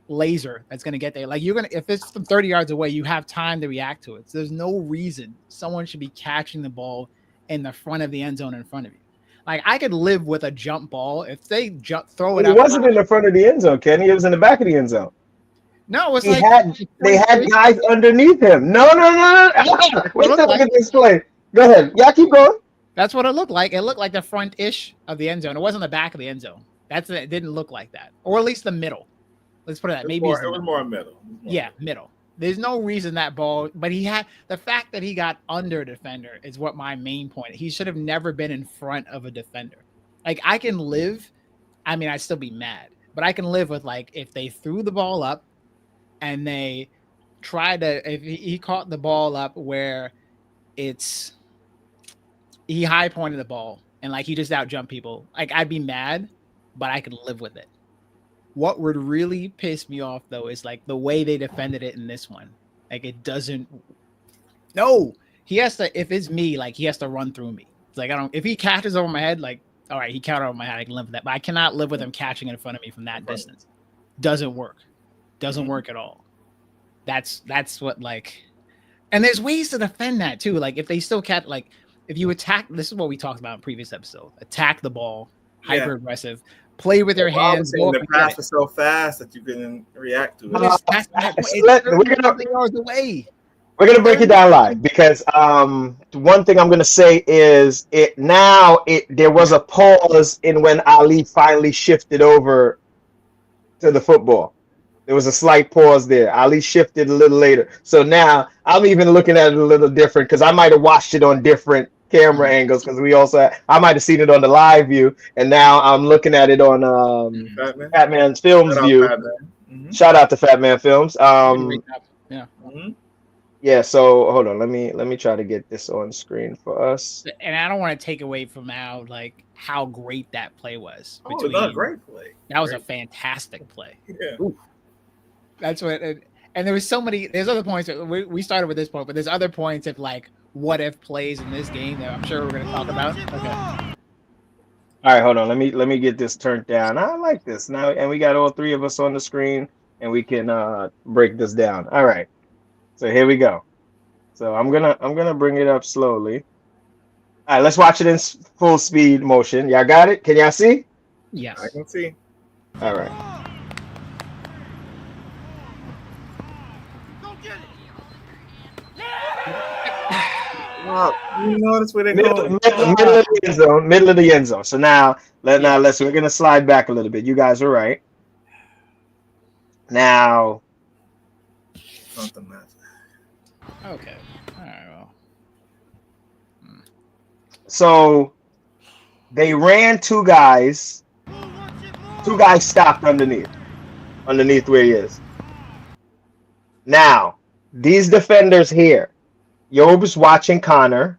Speaker 2: laser that's going to get there. Like, if it's from 30 yards away, you have time to react to it. So there's no reason someone should be catching the ball in the front of the end zone in front of you. Like, I could live with a jump ball if they throw it.
Speaker 4: It wasn't in the front of the end zone, Kenny. It was in the back of the end zone.
Speaker 2: No, it was
Speaker 4: they had guys underneath him. No. Wait till I get this play. Go ahead. Yeah, keep going.
Speaker 2: That's what it looked like. It looked like the front-ish of the end zone. It wasn't the back of the end zone. It didn't look like that. Or at least the middle. Let's put it that. Maybe
Speaker 3: it was more middle.
Speaker 2: Middle. There's no reason that ball, but the fact that he got under a defender is what my main point. He should have never been in front of a defender. Like, I can live, I mean, I'd still be mad, but I can live with, like, if they threw the ball up and they tried to, if he caught the ball up where he high pointed the ball and, like, he just out jumped people. Like, I'd be mad, but I could live with it. What would really piss me off, though, is, like, the way they defended it in this one. Like, it doesn't. No, he has to. If it's me, like, he has to run through me. It's like, if he catches over my head, like, all right, he counted over my head, I can live with that. But I cannot live with him catching in front of me from that distance. Doesn't work. Doesn't work at all. That's what, like. And there's ways to defend that too. Like, if they still catch, like, if you attack, this is what we talked about in previous episode. Attack the ball, hyper aggressive. Play with your hands.
Speaker 3: The pass is so fast that you can react to it.
Speaker 4: We're gonna break it down live because one thing I'm gonna say is there was a pause in when Ali finally shifted over to the football. There was a slight pause there. Ali shifted a little later, so now I'm even looking at it a little different because I might have watched it on different camera angles because I might have seen it on the live view, and now I'm looking at it on Fat Man's Films view. Shout out to Fat Man Films. Yeah. So hold on, let me try to get this on screen for us.
Speaker 2: And I don't want to take away from how great that play was.
Speaker 3: Oh, it was a great play.
Speaker 2: That was a fantastic play.
Speaker 3: Yeah.
Speaker 2: Ooh. That's what. And there was so many. There's other points. We started with this point, but there's other points of, like, what if plays in this game that I'm sure we're going to talk about. Okay.
Speaker 4: All right, hold on. Let me get this turned down. I like this now, and we got all three of us on the screen, and we can break this down. All right. So here we go. So I'm gonna bring it up slowly. All right, let's watch it in full speed motion. Y'all got it? Can y'all see?
Speaker 2: Yes,
Speaker 3: I can see.
Speaker 4: All right.
Speaker 3: Well, you notice where they go.
Speaker 4: Middle of the end zone. So now we're gonna slide back a little bit. You guys are right. Now.
Speaker 3: Something like
Speaker 2: that. Okay. All right. Well.
Speaker 4: So they ran two guys. Two guys stopped underneath where he is. Now these defenders here. Yob's watching Connor,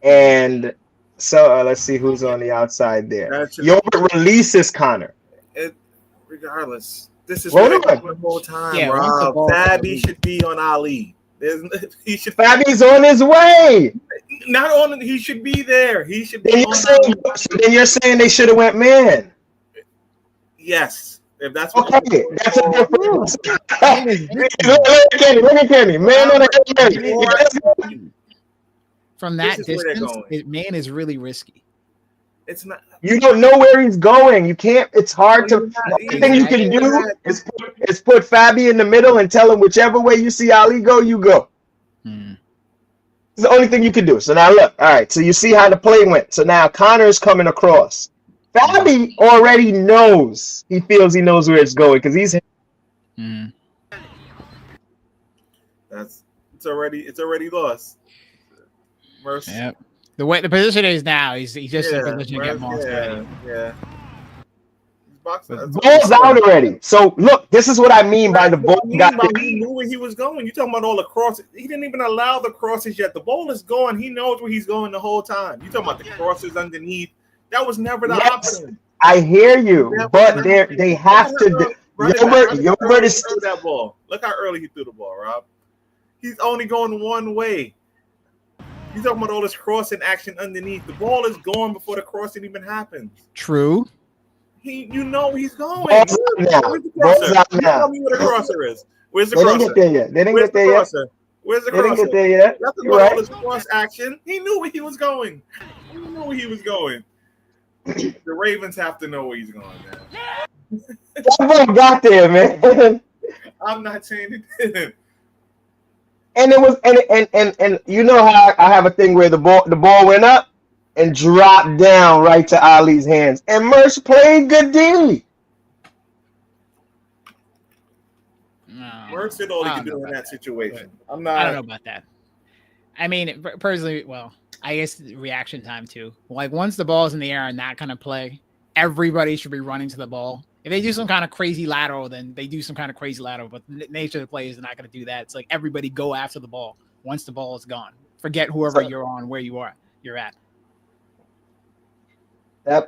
Speaker 4: and So let's see who's on the outside there.
Speaker 3: That should-
Speaker 4: Gilbert releases Connor.
Speaker 3: Regardless, this is
Speaker 4: Roll
Speaker 3: what
Speaker 4: on.
Speaker 3: the whole time,
Speaker 2: Yeah, once the
Speaker 3: Rob.
Speaker 2: ball-
Speaker 3: Fabby should be on Ali. He should
Speaker 4: Fabby's on his way.
Speaker 3: not on. He should be there. He should be
Speaker 4: Then
Speaker 3: on Ali.
Speaker 4: you're saying they should have went man.
Speaker 3: Yes, if that's what
Speaker 4: Okay, that's a difference.
Speaker 2: Man is
Speaker 4: Look at Kenny. Man on the head.
Speaker 2: from that
Speaker 3: This is where they're
Speaker 2: distance,
Speaker 3: going.
Speaker 2: man is really risky.
Speaker 3: It's not.
Speaker 4: You don't know where he's going. You can't. It's hard to.
Speaker 3: He's not-
Speaker 4: The only thing you can
Speaker 3: he's
Speaker 4: do
Speaker 3: not-
Speaker 4: is put Fabby in the middle and tell him whichever way you see Ali go, you go.
Speaker 2: Hmm.
Speaker 4: It's the only thing you can do. So now look. All right. So you see how the play went. So now Connor is coming across. Fabby already knows. He feels he knows where it's going because he's.
Speaker 2: Hmm.
Speaker 3: It's already lost. Mercy.
Speaker 2: Yep. The way the position is now, he's just in a position to get
Speaker 3: Mercy,
Speaker 2: Moss ready.
Speaker 3: yeah. He's boxing. That's what
Speaker 4: Ball's
Speaker 3: I'm
Speaker 4: out
Speaker 3: saying.
Speaker 4: already. So look, this is what I mean by the ball got.
Speaker 3: He knew where he was going. You talking about all the crosses? He didn't even allow the crosses yet. The ball is going. He knows where he's going the whole time. You talking about the crosses underneath? That was never the
Speaker 4: Yes.
Speaker 3: option.
Speaker 4: I hear you, but they have to. Gilbert is.
Speaker 3: threw that ball. Look how early he threw the ball, Rob. He's only going one way. You talking about all this crossing action underneath? The ball is going before the crossing even happens.
Speaker 2: True.
Speaker 3: You know he's going.
Speaker 4: Ball's out now.
Speaker 3: Where's the
Speaker 4: Ball's
Speaker 3: crosser?
Speaker 4: out
Speaker 3: You
Speaker 4: now.
Speaker 3: tell me where the crosser is. Where's the
Speaker 4: They didn't
Speaker 3: crosser?
Speaker 4: get there yet. They didn't
Speaker 3: Where's
Speaker 4: get
Speaker 3: the
Speaker 4: there yet.
Speaker 3: crosser? Where's the
Speaker 4: They didn't
Speaker 3: crosser?
Speaker 4: get there yet.
Speaker 3: Nothing
Speaker 4: You're
Speaker 3: about all
Speaker 4: right.
Speaker 3: this cross action. He knew where he was going. He knew where he was going. The Ravens have to know where he's going, man.
Speaker 4: That ball got there, man.
Speaker 3: I'm not saying it didn't.
Speaker 4: And it was and you know how I have a thing where the ball went up and dropped down right to Ali's hands. And Merce played good D.
Speaker 2: No.
Speaker 3: Mertz did all he
Speaker 2: I
Speaker 3: could
Speaker 2: don't
Speaker 3: do
Speaker 2: know
Speaker 3: in
Speaker 2: about
Speaker 3: that situation. I'm
Speaker 2: I don't
Speaker 3: not.
Speaker 2: know about that. I mean, personally, well, I guess reaction time too. Like once the ball's in the air and that kind of play, everybody should be running to the ball. If they do some kind of crazy lateral, then they do some kind of crazy lateral. But the nature of the play is not going to do that. It's like everybody go after the ball once the ball is gone. Forget whoever you're on, where you're at.
Speaker 4: That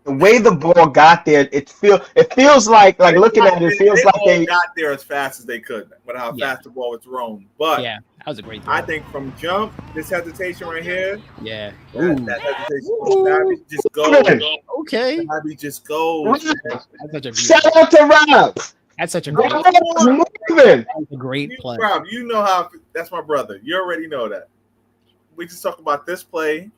Speaker 4: the way the ball got there, it feels like looking at it, feels like
Speaker 3: all
Speaker 4: they
Speaker 3: got there as fast as they could, but how
Speaker 2: Yeah.
Speaker 3: fast the ball was thrown. But
Speaker 2: Yeah, that was a great throw.
Speaker 3: I think from jump, this hesitation right here,
Speaker 2: Yeah.
Speaker 3: that hesitation, Fabby just goes.
Speaker 2: Okay.
Speaker 3: Fabby just goes.
Speaker 2: That's such a
Speaker 4: shout
Speaker 2: beautiful,
Speaker 4: out to Rob.
Speaker 2: that's such a
Speaker 4: Rob
Speaker 2: great,
Speaker 4: was moving.
Speaker 2: that's a great play.
Speaker 3: Rob, you know how that's my brother. You already know that. We just talk about this play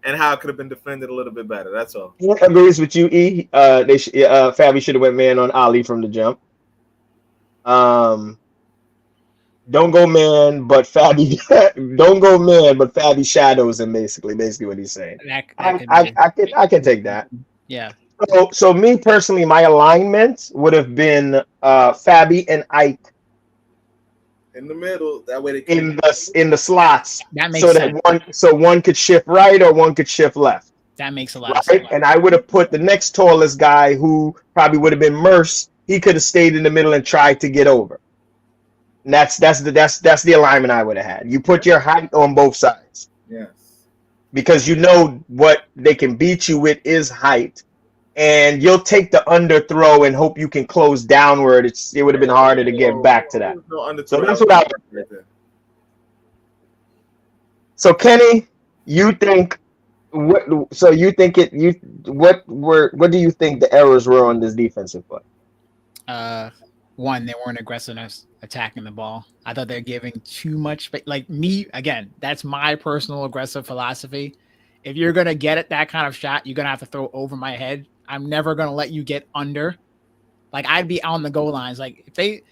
Speaker 3: and how it could have been defended a little bit better. That's all.
Speaker 4: He agrees with you, E. Fabby should have went man on Ali from the jump. Don't go man, but Fabby don't go man, but Fabby shadows him. Basically what he's saying. I can take that.
Speaker 2: Yeah.
Speaker 4: So me personally, my alignment would have been Fabby and Ike
Speaker 3: In the middle, that way they can
Speaker 4: in the slots,
Speaker 2: That makes
Speaker 4: so
Speaker 2: sense.
Speaker 4: that one could shift right or one could shift left.
Speaker 2: That makes a lot of
Speaker 4: Right,
Speaker 2: sense.
Speaker 4: and I would have put the next tallest guy, who probably would have been Merce. He could have stayed in the middle and tried to get over. And that's the alignment I would have had. You put your height on both sides
Speaker 3: Yes.
Speaker 4: because you know what they can beat you with is height, and you'll take the underthrow and hope you can close downward. It would have been harder to get back to that. So that's what I would do. So Kenny, you think what? So you think it? What do you think the errors were on this defensive play?
Speaker 2: One, they weren't aggressive enough attacking the ball. I thought they're giving too much. Like me, again, that's my personal aggressive philosophy. If you're gonna get at that kind of shot, you're gonna have to throw over my head. I'm never gonna let you get under. Like I'd be on the goal lines. Like if they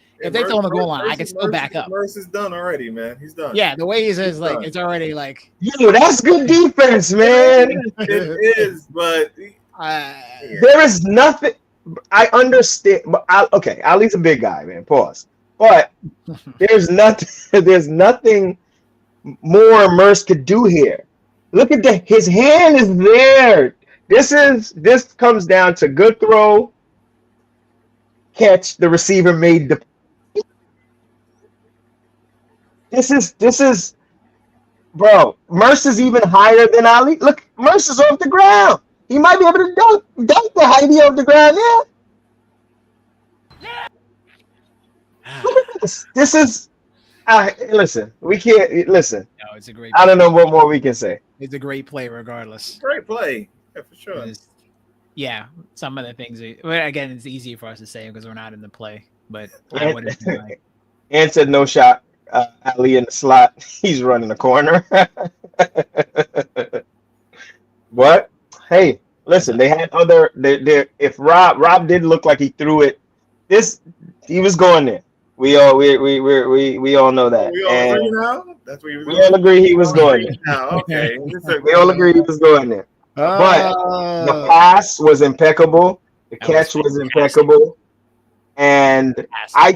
Speaker 2: throw on the goal line, I can still back up.
Speaker 3: Merce is done already, man. He's done.
Speaker 2: Yeah, the way he says,
Speaker 3: He's
Speaker 2: like
Speaker 3: done.
Speaker 2: it's already like
Speaker 4: Yo, that's good defense, man.
Speaker 3: It is, but
Speaker 4: There is nothing. I understand, but Ali's a big guy, man. Pause. But there's nothing more Merce could do here. Look at his hand is there. This comes down to good throw, catch. The receiver made the. This is Bro, Mercer's even higher than Ali. Look, Mercer's off the ground. He might be able to dunk the height he off the ground. Yeah. Look at this. This is. Listen, we can't listen.
Speaker 2: No, it's a great.
Speaker 4: I don't know what more we can say.
Speaker 2: It's a great play, regardless.
Speaker 3: Great play, yeah, for sure.
Speaker 2: Yeah, some of the things. Well, again, it's easy for us to say because we're not in the play. But I would have been like,
Speaker 4: and said no shot. Ali in the slot. He's running the corner. What? Hey, listen. They had other. If Rob did look like he threw it, he was going there. We all know that.
Speaker 3: We all agree now. That's what
Speaker 4: we all agree he was going there.
Speaker 3: Now, okay.
Speaker 4: We all agree he was going there. But the pass was impeccable. The catch was impeccable. And I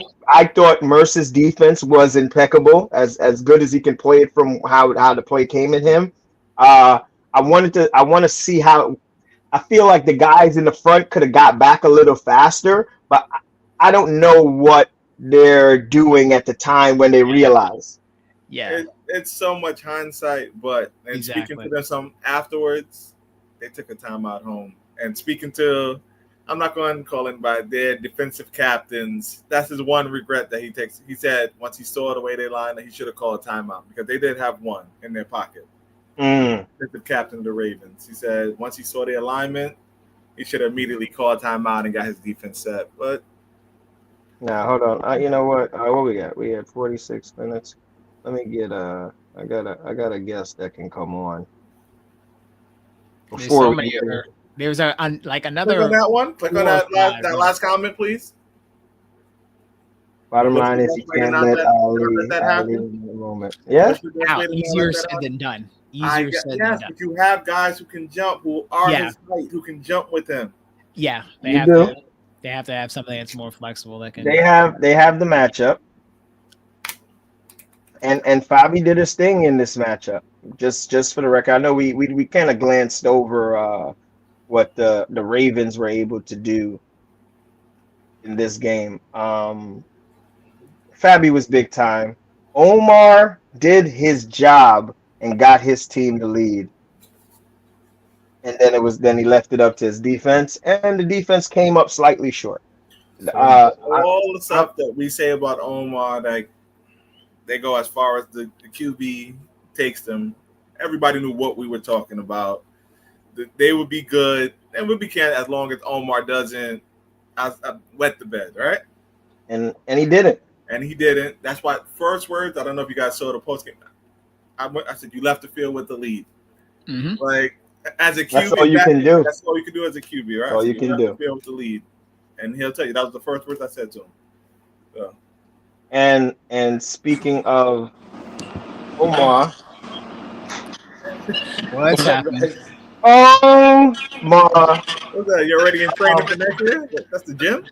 Speaker 4: thought Mercer's defense was impeccable, as good as he can play it from how the play came at him. I want to see how. I feel like the guys in the front could have got back a little faster, but I don't know what they're doing at the time when they realize.
Speaker 2: Yeah,
Speaker 3: it's so much hindsight, but speaking to them some afterwards, they took a timeout home. And speaking to, I'm not going to call him by their defensive captains. That's his one regret that he takes. He said once he saw the way they lined, that he should have called a timeout because they did have one in their pocket. Defensive captain of the Ravens. He said once he saw the alignment, he should have immediately called a timeout and got his defense set. But
Speaker 4: now hold on. You know what? What we got? We had 46 minutes. Let me get I got a guest that can come on.
Speaker 2: There's so many other. There's another.
Speaker 3: Click on that one. Click on that last comment, please.
Speaker 4: Bottom line is you can't let Ali in the moment. Yeah.
Speaker 2: Easier said than done. Easier said than done.
Speaker 3: But you have guys who can jump, who are his height, who can jump with him.
Speaker 2: Yeah, they have to have something that's more flexible that can.
Speaker 4: They have the matchup, and Fabi did his thing in this matchup. Just for the record, I know we kind of glanced over what the Ravens were able to do in this game. Fabi was big time. Omar did his job and got his team to lead. And then he left it up to his defense, and the defense came up slightly short.
Speaker 3: All the stuff that we say about Omar, like they go as far as the QB takes them. Everybody knew what we were talking about. They would be good, and we can as long as Omar doesn't wet the bed, right?
Speaker 4: And he didn't.
Speaker 3: And he didn't. That's why first words. I don't know if you guys saw the post game. I said you left the field with the lead.
Speaker 2: Mm-hmm.
Speaker 3: Like as a QB,
Speaker 4: that's all you can do.
Speaker 3: That's all you can do as a QB, right?
Speaker 4: That's all you can do.
Speaker 3: The field with the lead, and he'll tell you that was the first words I said to him. So.
Speaker 4: And speaking of Omar,
Speaker 2: what's happening?
Speaker 4: Oh, Ma.
Speaker 3: What's that? You already in training for next year? That's the gym?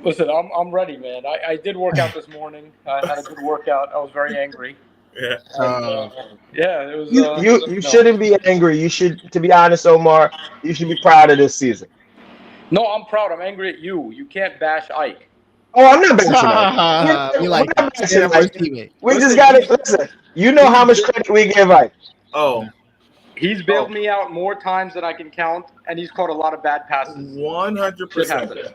Speaker 5: Listen, I'm ready, man. I did work out this morning. I had a good workout. I was very angry.
Speaker 3: Yeah.
Speaker 5: Yeah, it was.
Speaker 4: You shouldn't be angry. You should, to be honest, Omar, you should be proud of this season.
Speaker 5: No, I'm proud. I'm angry at you. You can't bash Ike.
Speaker 4: Oh, I'm not bashing Ike.
Speaker 2: We like that.
Speaker 4: We just got to listen. You know how much credit we give Ike.
Speaker 3: Oh.
Speaker 5: He's bailed me out more times than I can count, and he's caught a lot of bad passes.
Speaker 3: 100%.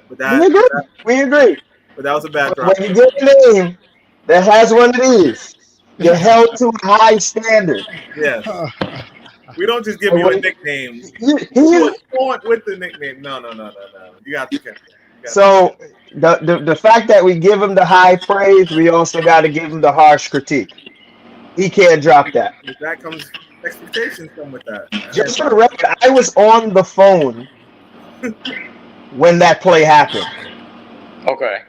Speaker 4: We agree.
Speaker 3: But that was a bad drop.
Speaker 4: When you get a name that has one of these, you're held to a high standard.
Speaker 3: Yes. We don't just give you a nickname. He was going with the nickname. No. You got to get that.
Speaker 4: So the fact that we give him the high praise, we also got to give him the harsh critique. He can't drop that.
Speaker 3: That comes. Expectations come with that.
Speaker 4: Just for the record, I was on the phone when that play happened.
Speaker 5: Okay.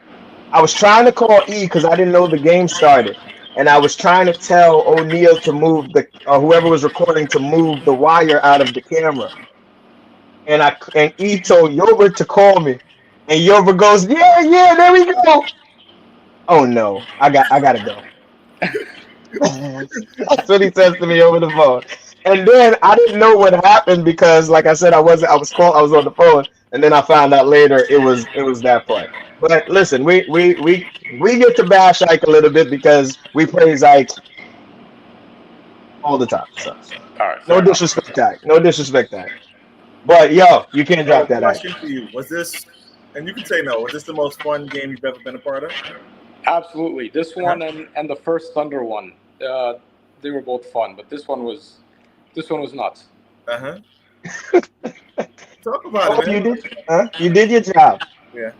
Speaker 4: I was trying to call E because I didn't know the game started, and I was trying to tell O'Neal to move whoever was recording to move the wire out of the camera. And E told Yobert to call me, and Yobert goes, "Yeah, there we go." Oh no, I gotta go. That's what he says to me over the phone. And then I didn't know what happened because, like I said, I was on the phone, and then I found out later it was that play. But listen, we get to bash Ike a little bit because we praise Ike all the time. So
Speaker 5: All right.
Speaker 4: no disrespect that. No disrespect that. But yo, you can't drop that.
Speaker 3: Question for you: was this? And you can say no. Was this the most fun game you've ever been a part of?
Speaker 5: Absolutely. This one and the first Thunder one, they were both fun, but this one was nuts.
Speaker 3: Talk about it, man.
Speaker 4: You did, you did your job.
Speaker 3: Yeah.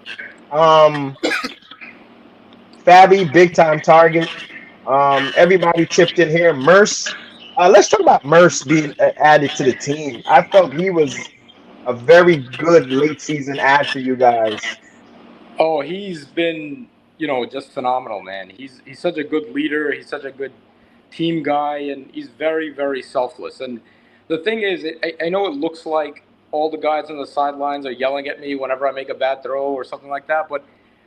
Speaker 4: Fabby, big time target. Everybody chipped in here. Merce. Let's talk about Merce being added to the team. I felt he was a very good late season add for you guys.
Speaker 5: Oh, he's been, just phenomenal, man. He's such a good leader. He's such a good team guy, and he's very, very selfless. And the thing is, I know it looks like all the guys on the sidelines are yelling at me whenever I make a bad throw or something like that, but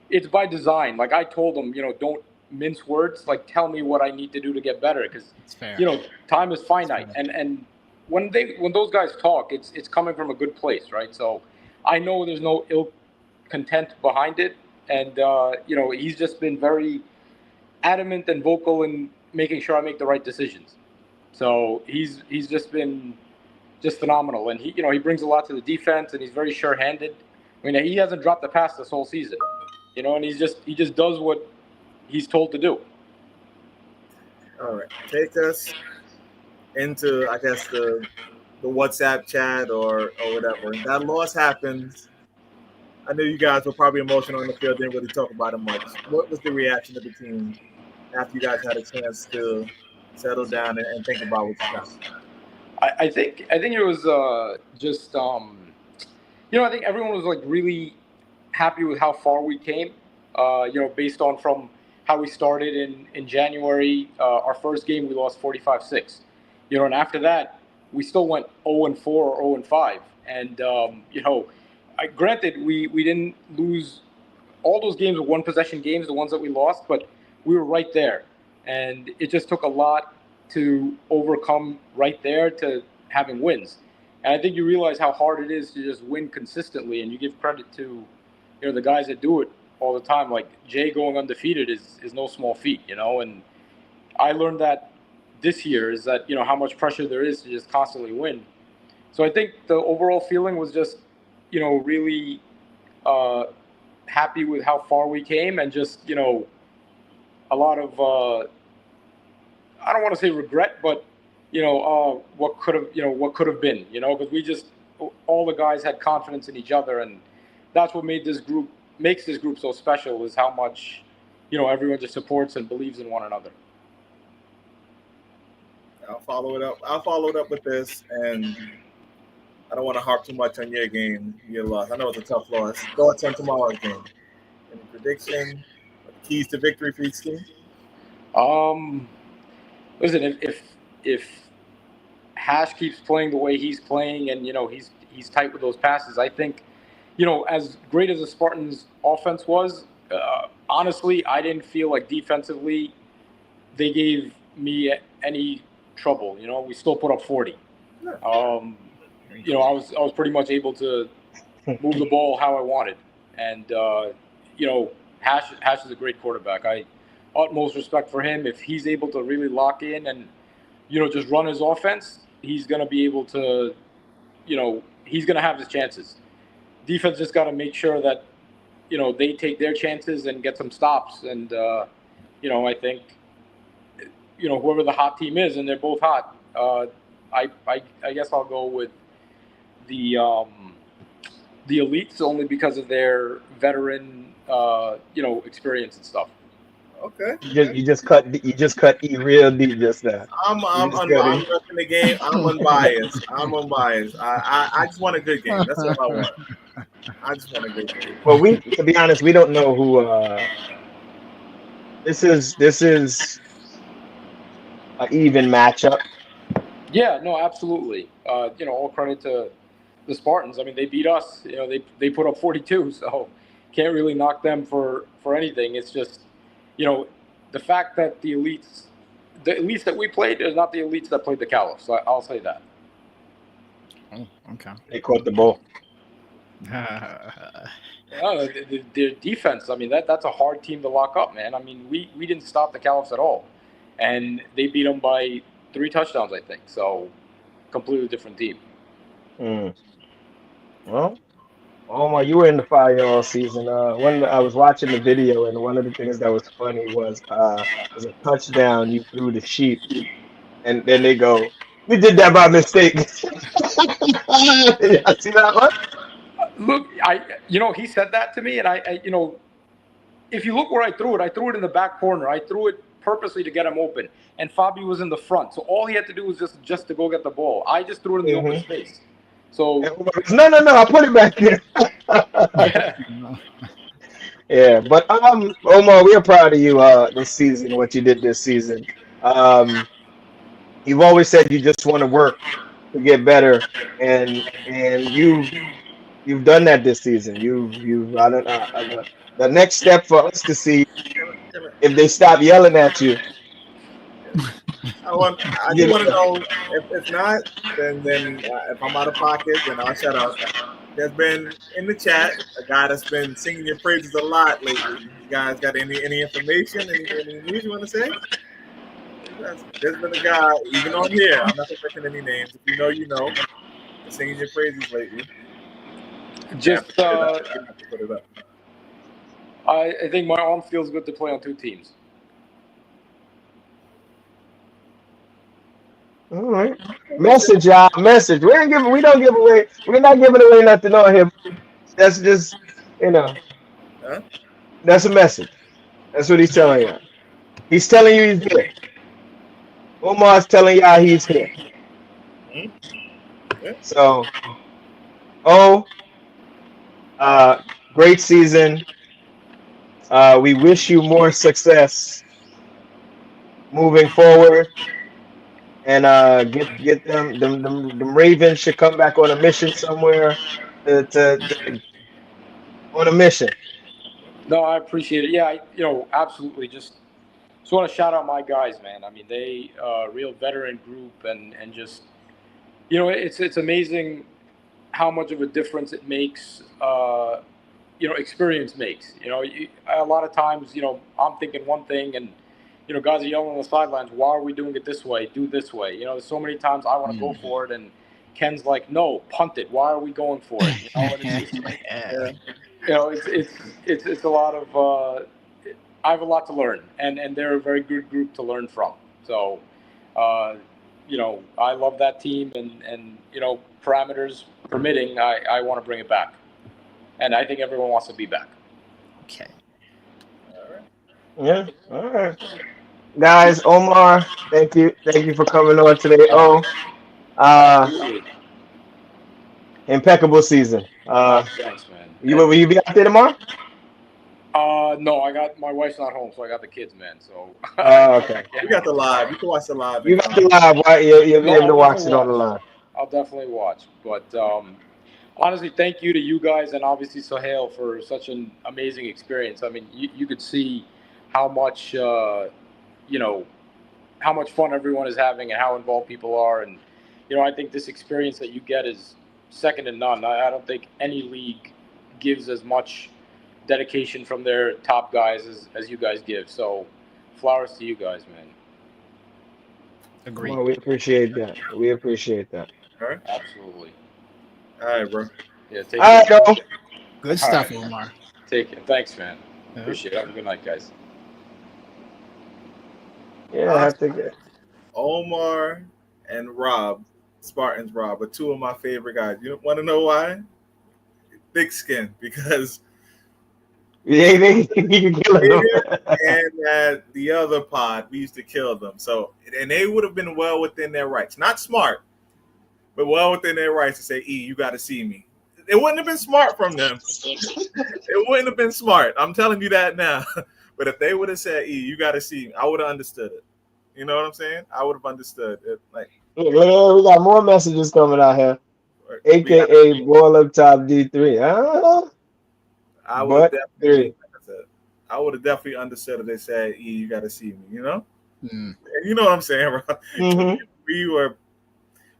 Speaker 5: it's by design. Like I told them, don't mince words. Like tell me what I need to do to get better, because time is finite. And when those guys talk, it's coming from a good place, right? So I know there's no ill content behind it, and he's just been very adamant and vocal in making sure I make the right decisions. So he's just been phenomenal, and he brings a lot to the defense, and he's very sure-handed. I mean, he hasn't dropped a pass this whole season, and he just does what he's told to do.
Speaker 3: All right, take us into, I guess, the WhatsApp chat or whatever. That loss happens. I know you guys were probably emotional on the field, didn't really talk about it much. What was the reaction of the team after you guys had a chance to settle down and think about what you got?
Speaker 5: I think it was just I think everyone was like really happy with how far we came. Based on from how we started in January. Our first game we lost 45-6. And after that we still went 0-4 or 0-5. And granted we didn't lose all those games, were one possession games, the ones that we lost, but we were right there, and it just took a lot to overcome right there to having wins. And I think you realize how hard it is to just win consistently, and you give credit to the guys that do it all the time. Like Jay going undefeated is no small feat, and I learned that this year is that how much pressure there is to just constantly win. So I think the overall feeling was just really happy with how far we came, and just a lot of I don't want to say regret, but what could have been, because we just, all the guys had confidence in each other, and that's what makes this group so special, is how much everyone just supports and believes in one another.
Speaker 3: I'll follow it up with this, and I don't want to harp too much on your game, your loss. I know it's a tough loss. Thoughts on tomorrow's game? Any prediction? Keys to victory for each team?
Speaker 5: Listen, if Hash keeps playing the way he's playing, and he's tight with those passes, I think as great as the Spartans' offense was, honestly, I didn't feel like defensively they gave me any trouble. We still put up 40. I was pretty much able to move the ball how I wanted, and Hash is a great quarterback. I utmost respect for him. If he's able to really lock in and just run his offense, he's going to be able to, he's going to have his chances. Defense just got to make sure that they take their chances and get some stops. And I think whoever the hot team is, and they're both hot, I guess I'll go with the elites, only because of their veteran experience and stuff.
Speaker 3: Okay.
Speaker 4: You just cut E real deep just now.
Speaker 3: I'm repping the game. I'm unbiased. I just want a good game. That's all I want. I just want a good game.
Speaker 4: Well, to be honest, we don't know who. This is an even matchup.
Speaker 5: Yeah, no, absolutely. All credit to the Spartans. I mean, they beat us. They put up 42, so can't really knock them for anything. It's just, the fact that the elites that we played is not the elites that played the Caliphs. So I'll say that.
Speaker 2: Oh, okay.
Speaker 4: They caught the ball.
Speaker 5: Their defense, I mean, that's a hard team to lock up, man. I mean, we didn't stop the Caliphs at all, and they beat them by 3 touchdowns, I think. So completely different team.
Speaker 4: Well, Omar, you were in the fire all season. I was watching the video, and one of the things that was funny was a touchdown you threw the sheep, and then they go, "You did that by mistake." I see that one.
Speaker 5: Look, he said that to me, and I if you look where I threw it in the back corner. I threw it purposely to get him open, and Fabi was in the front. So all he had to do was just to go get the ball. I just threw it in the open space. So
Speaker 4: no, I put it back there. Yeah, but Omar, we are proud of you this season, what you did this season. You've always said you just want to work to get better, and you've done that this season. I don't the next step for us to see if they stop yelling at you.
Speaker 3: I just want to know if not, then if I'm out of pocket, then I'll shut up. There's been in the chat a guy that's been singing your praises a lot lately. You guys got any information, any news you want to say? There's been a guy, even on here, I'm not mentioning any names. If you know, you know, singing your praises lately.
Speaker 5: Just,
Speaker 3: put it up.
Speaker 5: I think my arm feels good to play on 2 teams.
Speaker 4: All right, message, y'all. Message. We're not giving away nothing on here. That's just, that's a message. That's what he's telling you. He's telling you he's here. Omar's telling y'all he's here. So, great season. We wish you more success moving forward. And get them Ravens should come back on a mission somewhere to on a mission.
Speaker 5: No, I appreciate it. Yeah, absolutely. Just want to shout out my guys, man. I mean, they real veteran group, and just it's amazing how much of a difference it makes. Experience makes. A lot of times, I'm thinking one thing, and guys are yelling on the sidelines, why are we doing it this way? Do this way. There's so many times I want to go for it, and Ken's like, no, punt it. Why are we going for it? It's a lot of. I have a lot to learn, and they're a very good group to learn from. So, I love that team, and parameters permitting, I want to bring it back, and I think everyone wants to be back.
Speaker 2: Okay.
Speaker 4: Yeah. All right. Guys, Omar, thank you for coming on today. Impeccable season.
Speaker 5: Thanks, man.
Speaker 4: Will you be out there tomorrow?
Speaker 5: No, my wife's not home, so I got the kids, man. So.
Speaker 4: Okay.
Speaker 3: You got the live. You can watch the live.
Speaker 4: You got the live. Right? You'll be able to watch it on the live.
Speaker 5: I'll definitely watch. But honestly, thank you to you guys, and obviously Sohail for such an amazing experience. I mean, you could see how much how much fun everyone is having and how involved people are, and I think this experience that you get is second to none. I don't think any league gives as much dedication from their top guys as you guys give. So flowers to you guys, man.
Speaker 2: Agreed.
Speaker 4: Well, we appreciate that.
Speaker 3: All right.
Speaker 5: Absolutely.
Speaker 3: All right, bro.
Speaker 5: Yeah, take
Speaker 4: All right,
Speaker 5: care.
Speaker 4: though.
Speaker 2: Good stuff, Omar.
Speaker 5: Take it. Thanks, man.
Speaker 2: Yeah.
Speaker 5: Appreciate it. Have a good night, guys.
Speaker 4: Yeah, I have to get
Speaker 3: Omar and Spartans Rob, are 2 of my favorite guys. You want to know why? Thick skin, because
Speaker 4: you can kill them.
Speaker 3: and at the other pod, we used to kill them. So, and they would have been well within their rights. Not smart, but well within their rights to say, E, you got to see me. It wouldn't have been smart from them. It wouldn't have been smart. I'm telling you that now. But if they would have said, E, you got to see me, I would have understood it. You know what I'm saying? I would have understood it. Like,
Speaker 4: Look, we got more messages coming out here. AKA Ball Up Top D3.
Speaker 3: I would have definitely understood if they said, E, you got to see me, you know?
Speaker 2: Mm.
Speaker 3: You know what I'm saying, bro?
Speaker 4: Mm-hmm.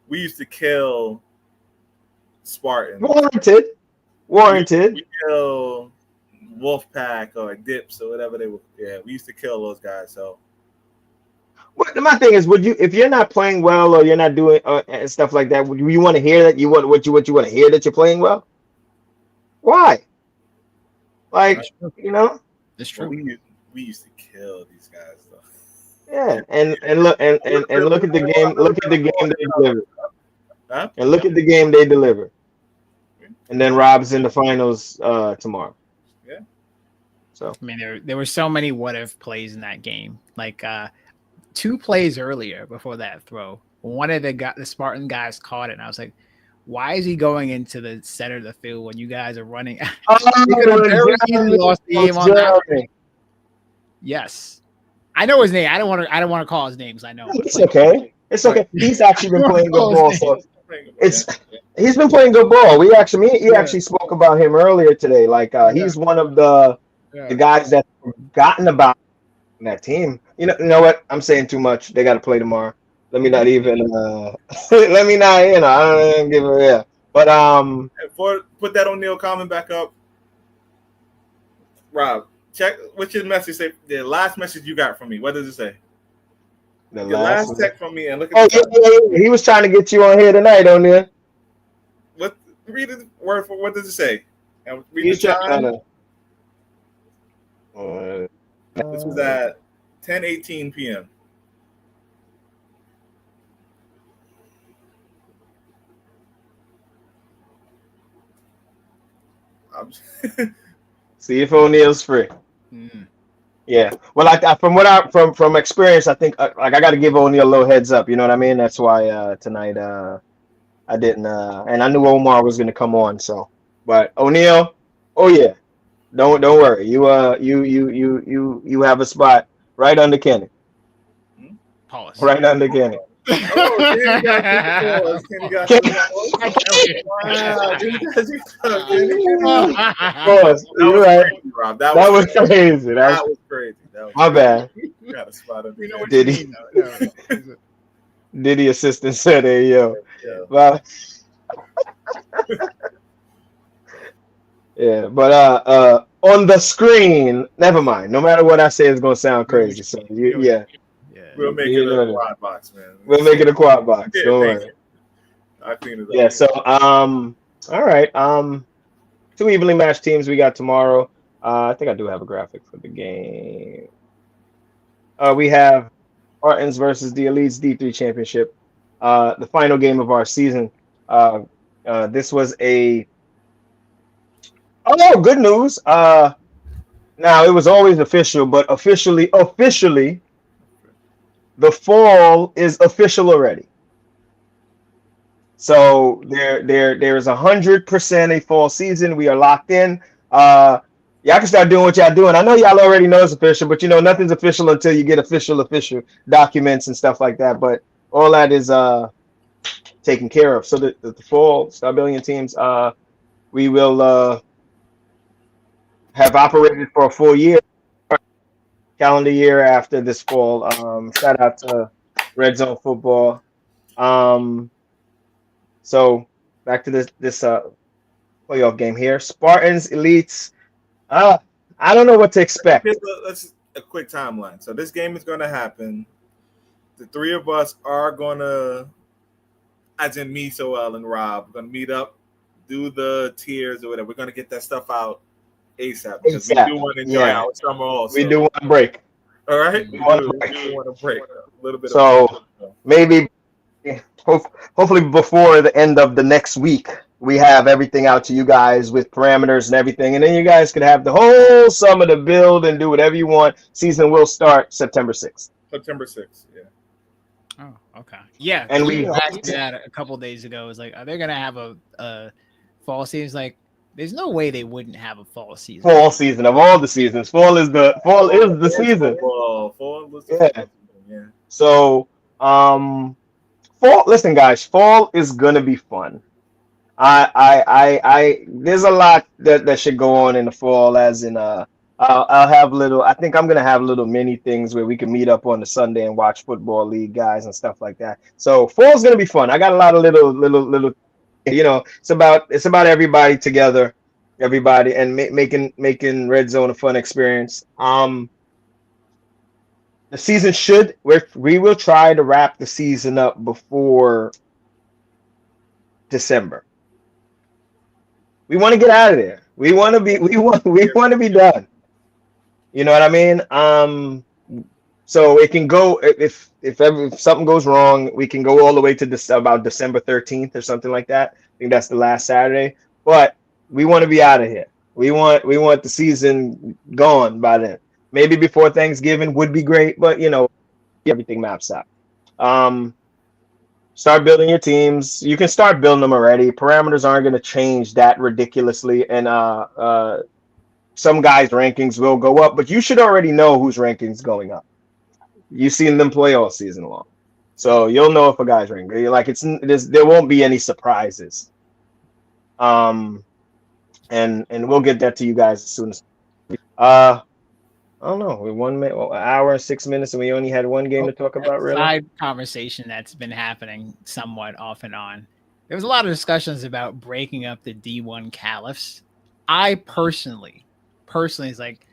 Speaker 3: We used to kill Spartans.
Speaker 4: Warranted.
Speaker 3: We kill Wolfpack or Dips or whatever they were. Yeah, we used to kill those guys. So
Speaker 4: But my thing is, would you, if you're not playing well or you're not doing and stuff like that, would you want to hear that? You want what you want to hear that you're playing well? Why? Like, you know,
Speaker 2: It's true.
Speaker 3: We used to kill these guys though.
Speaker 4: yeah. And look and look at the game. Look at the game they delivered.
Speaker 3: Huh?
Speaker 4: And look at the game they delivered. And then Rob's in the finals tomorrow.
Speaker 3: Yeah.
Speaker 4: So
Speaker 2: I mean, there were so many what if plays in that game. Like 2 plays earlier before that throw, one of the Spartan guys caught it, and I was like, "Why is he going into the center of the field when you guys are running?" He could have very easily lost the game on that. Yes, I know his name. I don't want to call his names. I know.
Speaker 4: It's okay. It's okay. He's actually been playing good ball. So he's been playing good ball. He actually spoke about him earlier today. Like he's one of the guys that's forgotten about in that team. You know what? I'm saying too much. They got to play tomorrow. Let me not even. Let me not. I don't even give a yeah. But
Speaker 3: put that O'Neal comment back up, Rob. Check what's your message say. The last message you got from me. What does it say? The last text from me, and look at.
Speaker 4: Yeah. He was trying to get you on here tonight, O'Neal.
Speaker 3: Read the word for what does it say? And read
Speaker 4: He's
Speaker 3: the time.
Speaker 4: This
Speaker 3: was at 10:18 p.m.
Speaker 4: See if O'Neal's free.
Speaker 2: Mm.
Speaker 4: Yeah. Well, from experience, I think like I got to give O'Neal a little heads up. You know what I mean? That's why tonight I didn't and I knew Omar was going to come on. So, but O'Neal, oh yeah, don't worry. You have a spot right under Kenny.
Speaker 2: Pause.
Speaker 4: Right under Kenny.
Speaker 3: Kenny got
Speaker 4: You're right.
Speaker 3: Rob.
Speaker 4: That was crazy.
Speaker 3: That was crazy.
Speaker 4: My bad.
Speaker 3: You got a spot under
Speaker 4: Diddy assistant said, "Hey yo."
Speaker 3: Yeah.
Speaker 4: Well, yeah, but on the screen, never mind. No matter what I say, it's gonna sound crazy. So yeah.
Speaker 3: We'll make it a quad box, man.
Speaker 4: We'll make it a quad box. Don't worry.
Speaker 3: I clean it up.
Speaker 4: Yeah. So all right. 2 evenly matched teams we got tomorrow. I think I do have a graphic for the game. We have Spartans versus the Elites D3 Championship. The final game of our season. This was good news. Now it was always official, but officially, the fall is official already. So there is 100% a fall season. We are locked in. Y'all can start doing what y'all doing. I know y'all already know it's official, but nothing's official until you get official documents and stuff like that. But all that is taken care of. So the fall Star Billion teams, we will have operated for a full year, calendar year after this fall. Shout out to Red Zone Football. So back to this playoff game here. Spartans, Elites. I don't know what to expect.
Speaker 3: Let's a quick timeline. So this game is going to happen. The 3 of us are going to, as in me, Soel, and Rob, going to meet up, do the tiers or whatever. We're going to get that stuff out ASAP because we do want to enjoy our summer also.
Speaker 4: We do want a break.
Speaker 3: All right? We do want a break. A little bit.
Speaker 4: So maybe, hopefully before the end of the next week, we have everything out to you guys with parameters and everything. And then you guys can have the whole summer to build and do whatever you want. Season will start September 6th.
Speaker 3: September 6th, yeah.
Speaker 2: Oh, okay. Yeah.
Speaker 4: And we
Speaker 2: asked that a couple of days ago. It was like, are they going to have a fall season? Like, there's no way they wouldn't have a fall season.
Speaker 4: Fall season of all the seasons. Fall is the season.
Speaker 3: Fall was the season. Yeah.
Speaker 4: So, fall. Listen, guys. Fall is gonna be fun. There's a lot that should go on in the fall. As in, I'll have little. I think I'm gonna have little mini things where we can meet up on the Sunday and watch football league guys and stuff like that. So fall's gonna be fun. I got a lot of little. It's about everybody together, and making Red Zone a fun experience. the season we will try to wrap the season up before December. We want to get out of there. We want to be done. You know what I mean? So it can go if something goes wrong, we can go all the way to about December 13th or something like that. I think that's the last Saturday. But we want to be out of here. We want the season gone by then. Maybe before Thanksgiving would be great, but everything maps out. Start building your teams. You can start building them already. Parameters aren't going to change that ridiculously, and some guys' rankings will go up, but you should already know whose rankings going up. You've seen them play all season long, so you'll know if a guy's ranking. Like there won't be any surprises. And we'll get that to you guys as soon as. I don't know. We're 1 minute, an hour and 6 minutes, and we only had one game to talk about. Really,
Speaker 2: side conversation that's been happening somewhat off and on. There was a lot of discussions about breaking up the D1 Caliphs. I personally is like,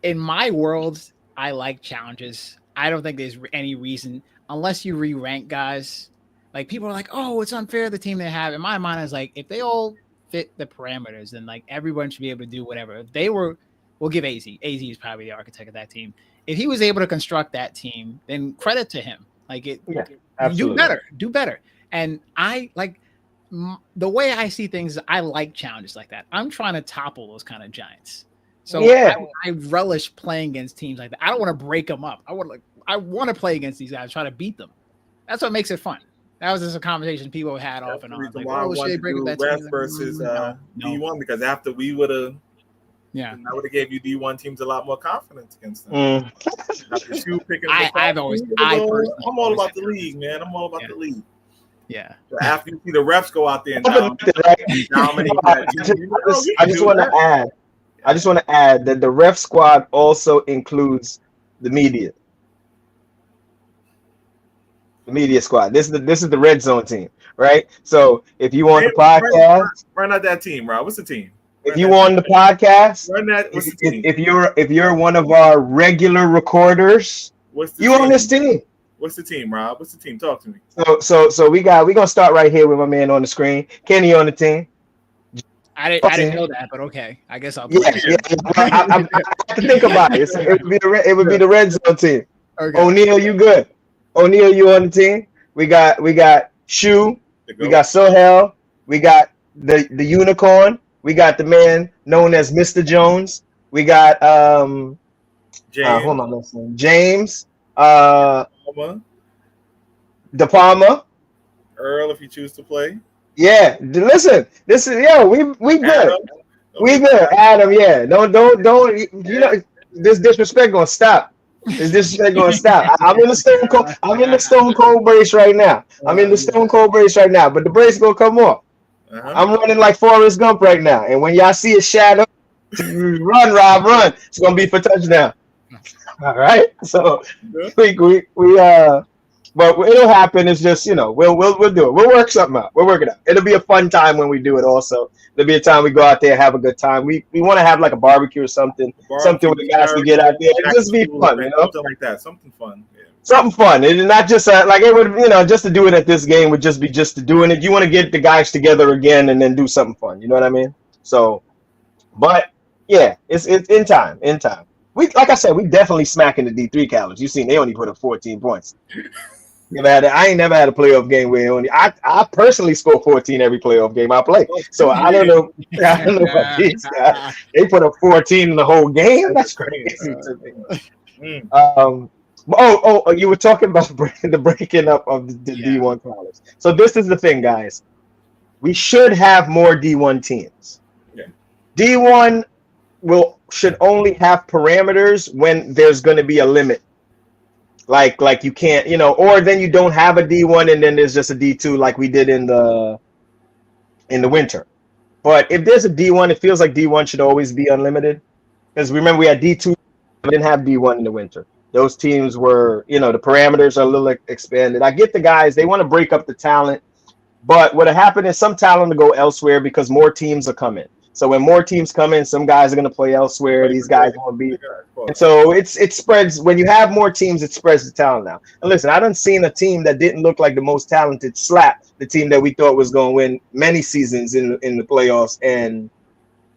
Speaker 2: in my world, I like challenges. I don't think there's any reason, unless you re-rank guys. Like, people are like, oh, it's unfair, the team they have. In my mind, is like, if they all fit the parameters, then like everyone should be able to do whatever. If they were, we'll give AZ. AZ is probably the architect of that team. If he was able to construct that team, then credit to him. Like, do better. And I like the way I see things. I like challenges like that. I'm trying to topple those kind of giants. So I relish playing against teams like that. I don't want to break them up. I want to play against these guys, try to beat them. That's what makes it fun. That was just a conversation people had off and on.
Speaker 3: Like, should they break up that team versus D1? Because after we would have, I would have gave you D1 teams a lot more confidence against them. I'm all about the league, man. I'm all about the league.
Speaker 2: Yeah.
Speaker 3: So after you see the refs go out there and dominate,
Speaker 4: I just want to add that the ref squad also includes the media. The media squad. This is the red zone team, right? So if you want the podcast,
Speaker 3: run out that team, Rob. What's the team?
Speaker 4: If you on the podcast,
Speaker 3: what's the team?
Speaker 4: If you're one of our regular recorders, you on this team.
Speaker 3: What's the team, Rob? What's the team? Talk to me.
Speaker 4: So we're gonna start right here with my man on the screen. Kenny on the team.
Speaker 2: I didn't know that, but okay. I guess I'll.
Speaker 4: I have to think about it. It would be the red zone team. Okay. O'Neal, you good? O'Neal, you on the team? We got Shu. We got Sohel. We got the unicorn. We got the man known as Mr. Jones. We got
Speaker 3: James.
Speaker 4: Hold on, James. De Palma.
Speaker 3: Earl, if you choose to play.
Speaker 4: Yeah, listen. This is we good.
Speaker 3: Adam.
Speaker 4: We good, Adam. Yeah, don't. You know, this disrespect gonna stop. This disrespect gonna stop. I'm in the Stone Cold. I'm in the Stone Cold brace right now. But the brace gonna come off. I'm running like Forrest Gump right now, and when y'all see a shadow, run, Rob, run. It's gonna be for touchdown. All right. So we but it'll happen. It's just, we'll do it. We'll work something out. We'll work it out. It'll be a fun time when we do it. Also, there'll be a time we go out there, have a good time. We want to have like a barbecue or something, something with the guys to get out there. It'll just be fun,
Speaker 3: something like that, something fun. Yeah.
Speaker 4: Something fun. It's not just like it would, just to do it at this game would just be just to doing it. You want to get the guys together again and then do something fun. You know what I mean? So, but yeah, it's in time. We, like I said, we definitely smacking the D3 Caliphs. You seen they only put up 14 points. I ain't never had a playoff game where I personally score 14 every playoff game I play. So I don't know about these guys. They put up 14 in the whole game. That's crazy to me. You were talking about the breaking up of the D1 Caliphs. So this is the thing, guys. We should have more D1 teams.
Speaker 3: Yeah.
Speaker 4: D1 should only have parameters when there's going to be a limit. Like you can't, or then you don't have a D1 and then there's just a D2 like we did in the winter. But if there's a D1, it feels like D1 should always be unlimited. Because remember, we had D2, we didn't have D1 in the winter. Those teams were, the parameters are a little expanded. I get the guys, they want to break up the talent. But what happened is some talent will go elsewhere because more teams are coming. So when more teams come in, some guys are going to play elsewhere. These guys won't be. And so it spreads. When you have more teams, it spreads the talent now. And listen, I done seen a team that didn't look like the most talented slap the team that we thought was going to win many seasons in the playoffs, and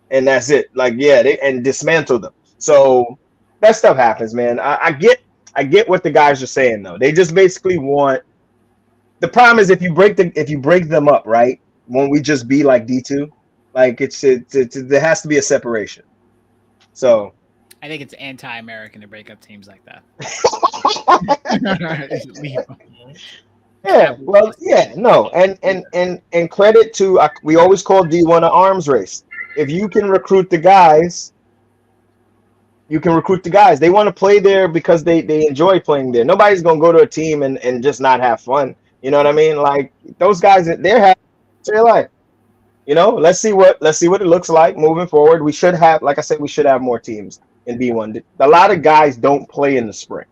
Speaker 4: that's it. Like, yeah, they dismantle them. So that stuff happens, man. I get what the guys are saying though. They just basically want. The problem is if you break them up, right? Won't we just be like D2? Like there has to be a separation. So
Speaker 2: I think it's anti-American to break up teams like that.
Speaker 4: Yeah, well, yeah, no, and credit to we always call D1 an arms race. If you can recruit the guys, you can recruit the guys. They want to play there because they enjoy playing there. Nobody's gonna go to a team and just not have fun. You know what I mean? Like those guys, they're having their life. You know, let's see what it looks like moving forward. We should have, like I said, we should have more teams in B1. A lot of guys don't play in the spring.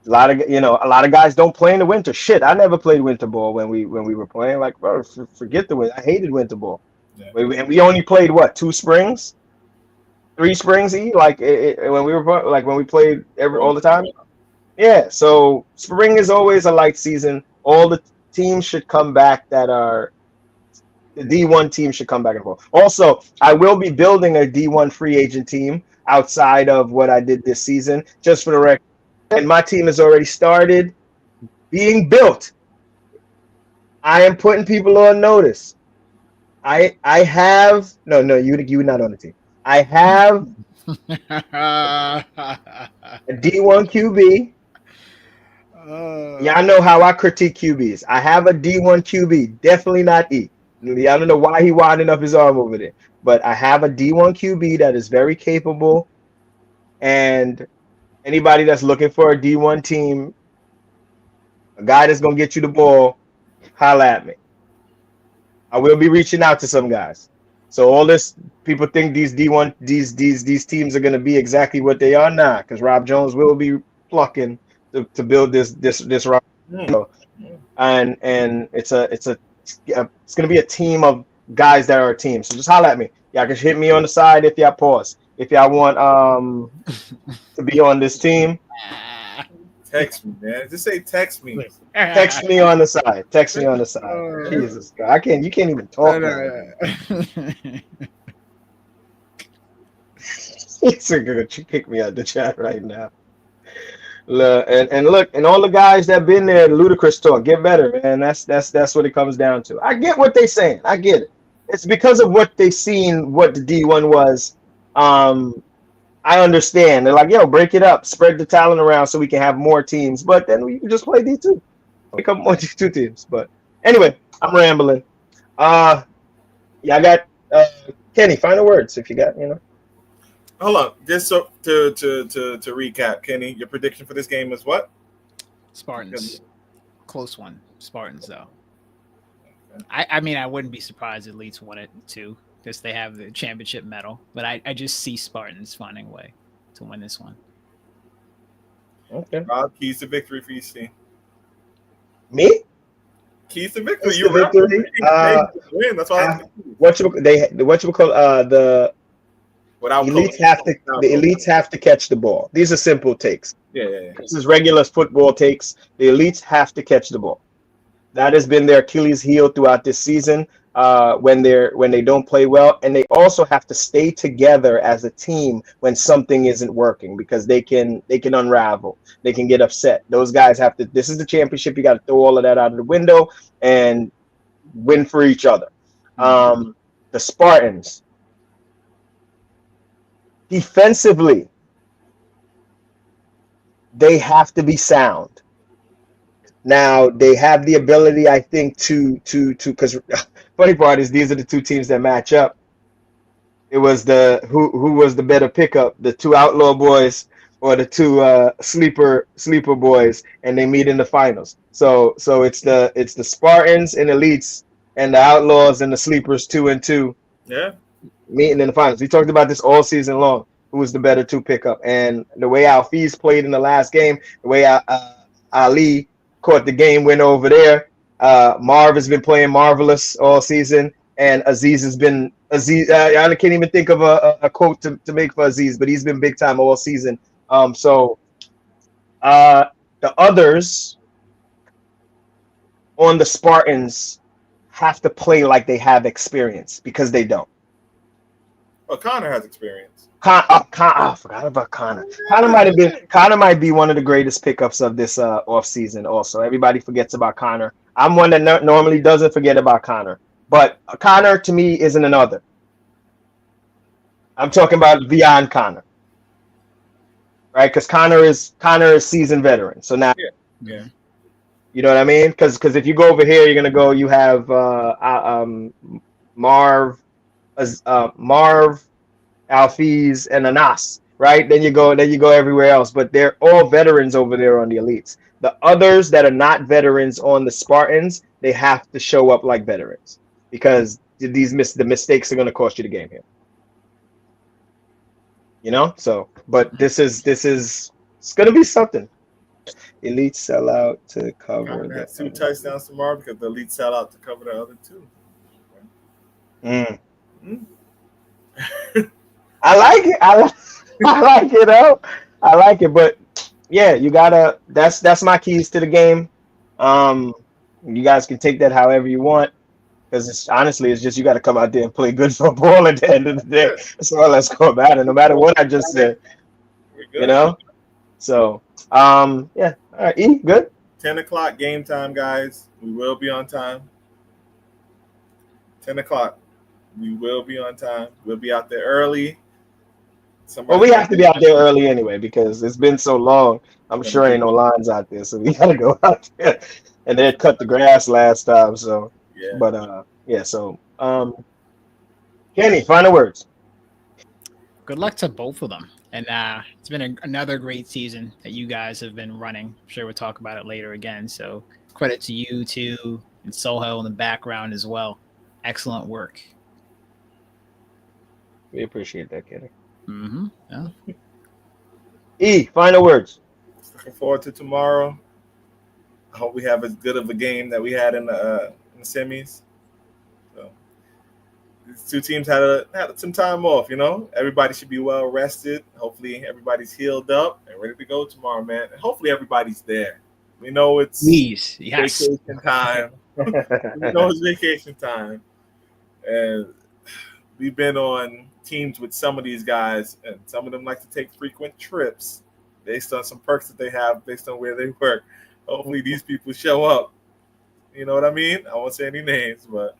Speaker 4: A lot of guys don't play in the winter. Shit, I never played winter ball when we were playing. Like, bro, forget the winter. I hated winter ball. Yeah. We only played what, 2 springs, 3 springs. Like when we played all the time. Yeah. So spring is always a light season. All the teams should come back that are. The D1 team should come back and forth. Also, I will be building a D1 free agent team outside of what I did this season, just for the record. And my team has already started being built. I am putting people on notice. I have you're not on the team. I have a D1 QB. Y'all know how I critique QBs. I have a D1 QB, definitely not E. I don't know why he winding up his arm over there, but I have a D1 QB that is very capable, and anybody that's looking for a D1 team, a guy that's gonna get you the ball, holla at me. I will be reaching out to some guys. So all this, people think these D1 these teams are gonna be exactly what they are now, because Rob Jones will be plucking to build this roster. And it's going to be a team of guys that are a team. So just holler at me. Y'all can hit me on the side if y'all pause. If y'all want to be on this team.
Speaker 3: Text me, man. Just say text me.
Speaker 4: Text me on the side. Text me on the side. Jesus God. You can't even talk. It's going to kick me out the chat right now. And look, and all the guys that been there, ludicrous talk, get better, man. That's what it comes down to. I get what they saying. I get it. It's because of what they seen, what the D1 was. I understand. They're like, yo, break it up, spread the talent around so we can have more teams. But then we can just play D2, become more D2 teams. But anyway, I'm rambling. I got Kenny. Final words if you got,
Speaker 3: Hold on, just so to recap, Kenny, your prediction for this game is what?
Speaker 2: Spartans. Close one. Spartans, though. Okay. I mean, I wouldn't be surprised if Leeds won it too, because they have the championship medal. But I just see Spartans finding a way to win this one.
Speaker 4: Okay.
Speaker 3: Rob, keys to victory for you, Steve.
Speaker 4: Me?
Speaker 3: Keys to victory.
Speaker 4: Keys to victory.
Speaker 3: Win. That's why.
Speaker 4: The elites have to catch the ball. These are simple takes.
Speaker 3: Yeah.
Speaker 4: This is regular football takes. The elites have to catch the ball. That has been their Achilles heel throughout this season. When they don't play well, and they also have to stay together as a team when something isn't working, because they can unravel. They can get upset. Those guys have to. This is the championship. You got to throw all of that out of the window and win for each other. The Spartans. Defensively, they have to be sound. Now they have the ability, I think, to because funny part is these are the 2 teams that match up. It was who was the better pickup, the 2 Outlaw boys or the 2 sleeper boys, and they meet in the finals. So it's the Spartans and Elites and the Outlaws and the Sleepers 2 and 2.
Speaker 3: Yeah.
Speaker 4: Meeting in the finals. We talked about this all season long. Who was the better 2 pickup? And the way Alfiz played in the last game, the way Ali caught the game win over there. Marv has been playing marvelous all season, And Aziz has been Aziz. I can't even think of a quote to make for Aziz, but he's been big time all season. So the others on the Spartans have to play like they have experience because they don't.
Speaker 3: Well, Connor has experience.
Speaker 4: I forgot about Connor. Connor might be one of the greatest pickups of this off season. Also, everybody forgets about Connor. I'm one that normally doesn't forget about Connor, but Connor to me isn't another. I'm talking about beyond Connor, right? Because Connor is seasoned veteran. So now,
Speaker 3: Yeah.
Speaker 4: You know what I mean? Because if you go over here, you're gonna go. You have Marv, Alfiz, and Anas, right? Then you go everywhere else. But they're all veterans over there on the elites. The others that are not veterans on the Spartans, they have to show up like veterans because the mistakes are gonna cost you the game here. You know. So, but this is it's gonna be something. Elite sell out to cover
Speaker 3: that 2 touchdowns tomorrow because the elite sell out to cover the other 2.
Speaker 4: I like it. I like it though. I like it, but yeah, you gotta. That's my keys to the game. You guys can take that however you want, because it's just you got to come out there and play good football at the end of the day. That's all that's going to matter. No matter what I just said, you know. So yeah. All right, E, good.
Speaker 3: 10 o'clock game time, guys. We will be on time. 10 o'clock. We will be on time. We'll be out there early.
Speaker 4: Well, we have to be out there early anyway because it's been so long. I'm sure ain't no lines out there, so we gotta go out there. And they had cut the grass last time, so
Speaker 3: yeah.
Speaker 4: But yeah. So Kenny, final words.
Speaker 2: Good luck to both of them. And it's been another great season that you guys have been running. I'm sure we'll talk about it later again. So credit to you too, and Sohail in the background as well. Excellent work.
Speaker 4: We appreciate that, Kenny.
Speaker 2: Mm-hmm. Yeah.
Speaker 4: E, final words.
Speaker 3: Looking forward to tomorrow. I hope we have as good of a game that we had in the semis. So these 2 teams had some time off, you know. Everybody should be well rested. Hopefully everybody's healed up and ready to go tomorrow, man. And hopefully everybody's there. We know it's vacation time. We know it's vacation time. And we've been on teams with some of these guys, and some of them like to take frequent trips based on some perks that they have based on where they work. Hopefully these people show up. You know what I mean? I won't say any names, but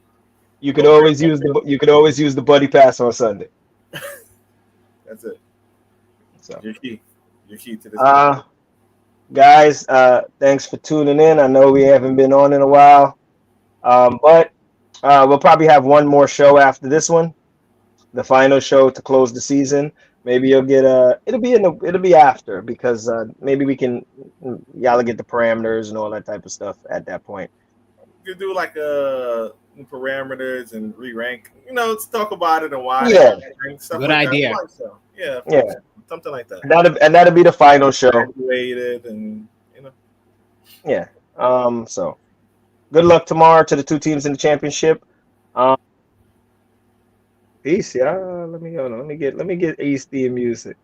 Speaker 4: you could always use the buddy pass on Sunday.
Speaker 3: That's it.
Speaker 4: So
Speaker 3: your key to this.
Speaker 4: Guys, thanks for tuning in. I know we haven't been on in a while, but we'll probably have one more show after this one, the final show to close the season. Maybe you'll get it'll be after, because maybe we can y'all get the parameters and all that type of stuff at that point.
Speaker 3: You could do like parameters and re-rank. You know, let's talk about it and why.
Speaker 4: Yeah,
Speaker 2: good idea.
Speaker 3: Yeah, something like that.
Speaker 4: That'll be the final show.
Speaker 3: Graduated and you know.
Speaker 4: Yeah. So good luck tomorrow to the 2 teams in the championship. Peace, yeah. Let me get East theme music.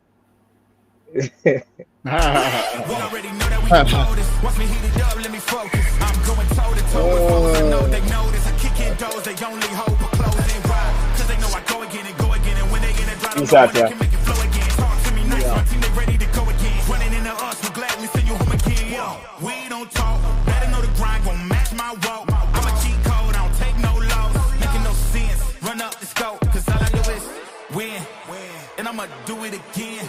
Speaker 1: We already know that we can hold this. Once we heat it up, let me focus. I'm going toe to toe with folks. I know they notice. I kick in doors, they only hope for closing. Why? Because they know I go again. And when they in a drop, they can make it flow again. Talk to me nice, my team, they ready to go again. Running into us, we'll gladly send you home again. Yo, we don't talk. Better know the grind gon' match my walk. I'm a cheat code, I don't take no loss. Making no sense. Run up the scope, cause all I do is win. And I'ma do it again.